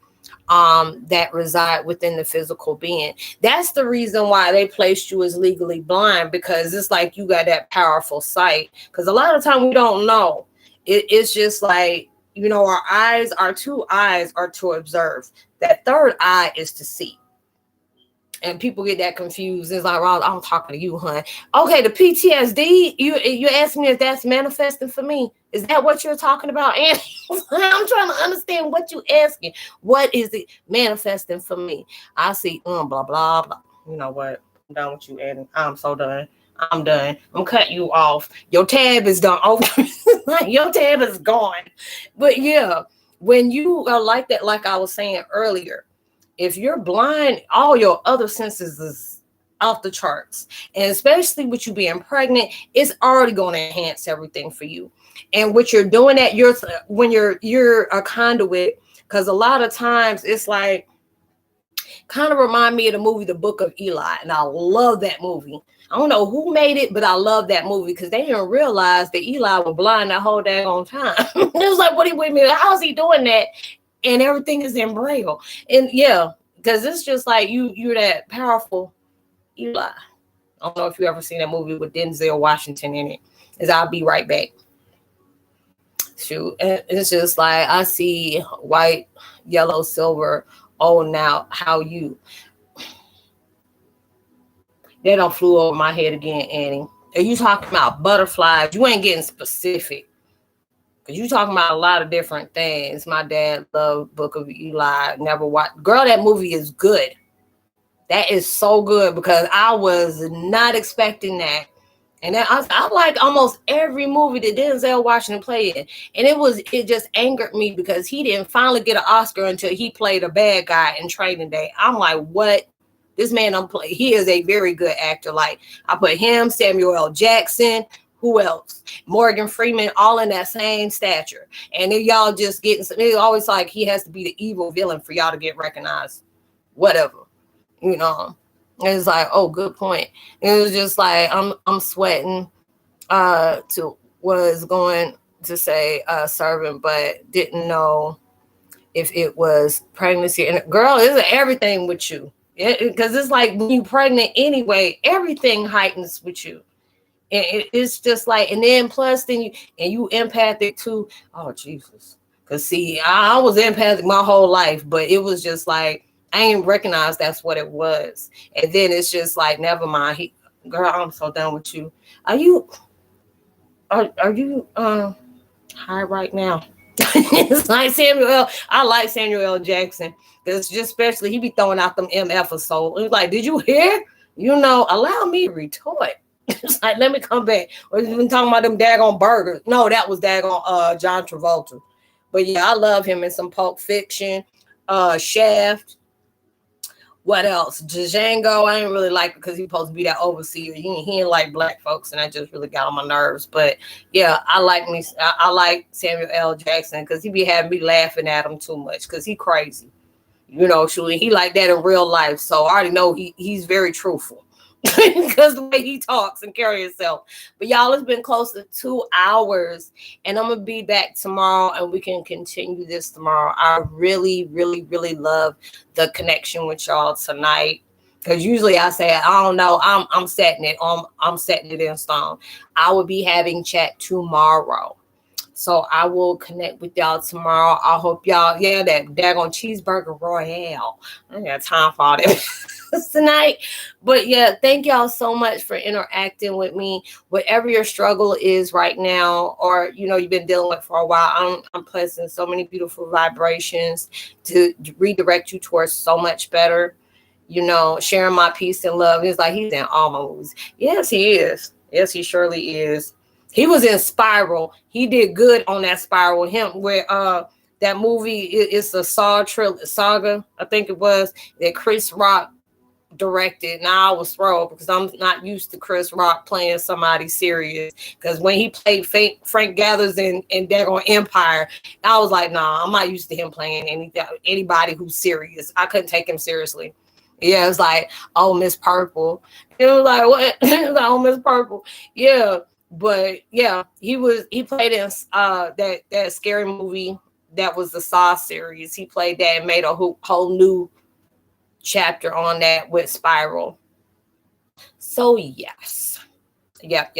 that reside within the physical being. That's the reason why they placed you as legally blind, because it's like you got that powerful sight. Because a lot of time we don't know. It's just like, you know, our two eyes are to observe. That third eye is to see. And people get that confused. It's like, well, I'm talking to you, hon. Okay, the PTSD, you asked me if that's manifesting for me. Is that what you're talking about? And I'm trying to understand what you asking. What is it manifesting for me? I see, blah, blah, blah. You know what? I'm done with you, Eddie. I'm so done. I'm done. I'm cutting you off. Your tab is done. Oh, your tab is gone. But yeah, when you are like that, like I was saying earlier, if you're blind, all your other senses is off the charts. And especially with you being pregnant, it's already going to enhance everything for you. And what you're doing at when you're a conduit, because a lot of times it's like, kind of remind me of the movie The Book of Eli. And I love that movie. I don't know who made it, but I love that movie because they didn't realize that Eli was blind that whole daggone time. It was like, what are you with me? How's he doing that? And everything is in Braille. And yeah, because it's just like you're that powerful Eli. I don't know if you ever seen that movie with Denzel Washington in it. I'll be right back. Shoot. And it's just like I see white, yellow, silver. Oh, now how you? They don't flew over my head again, Annie. Are you talking about butterflies? You ain't getting specific. Because you talking about a lot of different things. My dad loved Book of Eli. Never watched. Girl, that movie is good. That is so good because I was not expecting that. And then I like almost every movie that Denzel Washington played in. And it just angered me because he didn't finally get an Oscar until he played a bad guy in Training Day. I'm like, what? This man he is a very good actor. Like I put him, Samuel L. Jackson, who else? Morgan Freeman, all in that same stature. And then y'all just getting, it's always like he has to be the evil villain for y'all to get recognized. Whatever. You know. It's like, oh, good point. It was just like I'm sweating was going to say servant, but didn't know if it was pregnancy. And girl, it's everything with you. Because it's like when you're pregnant anyway, everything heightens with you. it's just like, and then plus then you empathic too. Oh Jesus. Cause see, I was empathic my whole life, but it was just like I ain't recognize that's what it was. And then it's just like, never mind. Girl, I'm so done with you. Are you high right now? It's like I like Samuel L. Jackson. Because just especially he be throwing out them MF or so. It was like, did you hear? Allow me to retort. It's like, let me come back. We've been talking about them daggone burgers. No, that was daggone John Travolta. But yeah, I love him in some Pulp Fiction, Shaft. What else? Django, I ain't really like it because he's supposed to be that overseer. He ain't like black folks, and that just really got on my nerves. But yeah, I like Samuel L. Jackson because he be having me laughing at him too much because he crazy. Truly, he like that in real life. So I already know he's very truthful because the way he talks and carry himself. But y'all, it's been close to 2 hours, and I'm gonna be back tomorrow, and we can continue this tomorrow. I really, really, really love the connection with y'all tonight. Because usually I say, I don't know, I'm setting it in stone. I will be having chat tomorrow. So I will connect with y'all tomorrow. I hope y'all, that daggone cheeseburger royale. I ain't got time for all that tonight. But yeah, thank y'all so much for interacting with me. Whatever your struggle is right now, or you've been dealing with for a while, I'm placing so many beautiful vibrations to redirect you towards so much better. Sharing my peace and love. It's like he's in all my movies. Yes, he is. Yes, he surely is. He was in Spiral. He did good on that Spiral. That movie it's a saga, I think it was, that Chris Rock directed. Now I was thrilled because I'm not used to Chris Rock playing somebody serious. Because when he played Frank Gathers in Daggone Empire, I was like, nah, I'm not used to him playing anybody who's serious. I couldn't take him seriously. Yeah, it's like, oh, Miss Purple. It was like, what? It was like, oh, Miss Purple. Yeah. But yeah, he played in that scary movie that was the Saw series. He played that and made a whole new chapter on that with Spiral. So yes. Yep.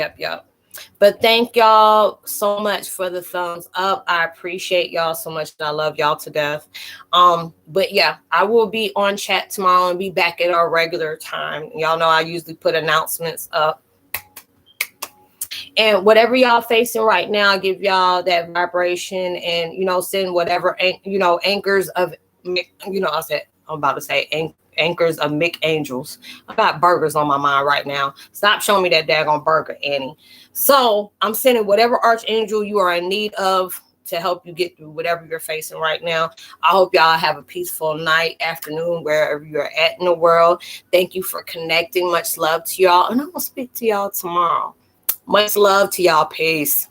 But thank y'all so much for the thumbs up. I appreciate y'all so much. I love y'all to death. But yeah, I will be on chat tomorrow and be back at our regular time. Y'all know I usually put announcements up. And whatever y'all facing right now, give y'all that vibration and, send whatever, anchors of, I'm about to say anchors of Mick Angels. I got burgers on my mind right now. Stop showing me that daggone burger, Annie. So I'm sending whatever archangel you are in need of to help you get through whatever you're facing right now. I hope y'all have a peaceful night, afternoon, wherever you're at in the world. Thank you for connecting. Much love to y'all. And I will speak to y'all tomorrow. Much love to y'all. Peace.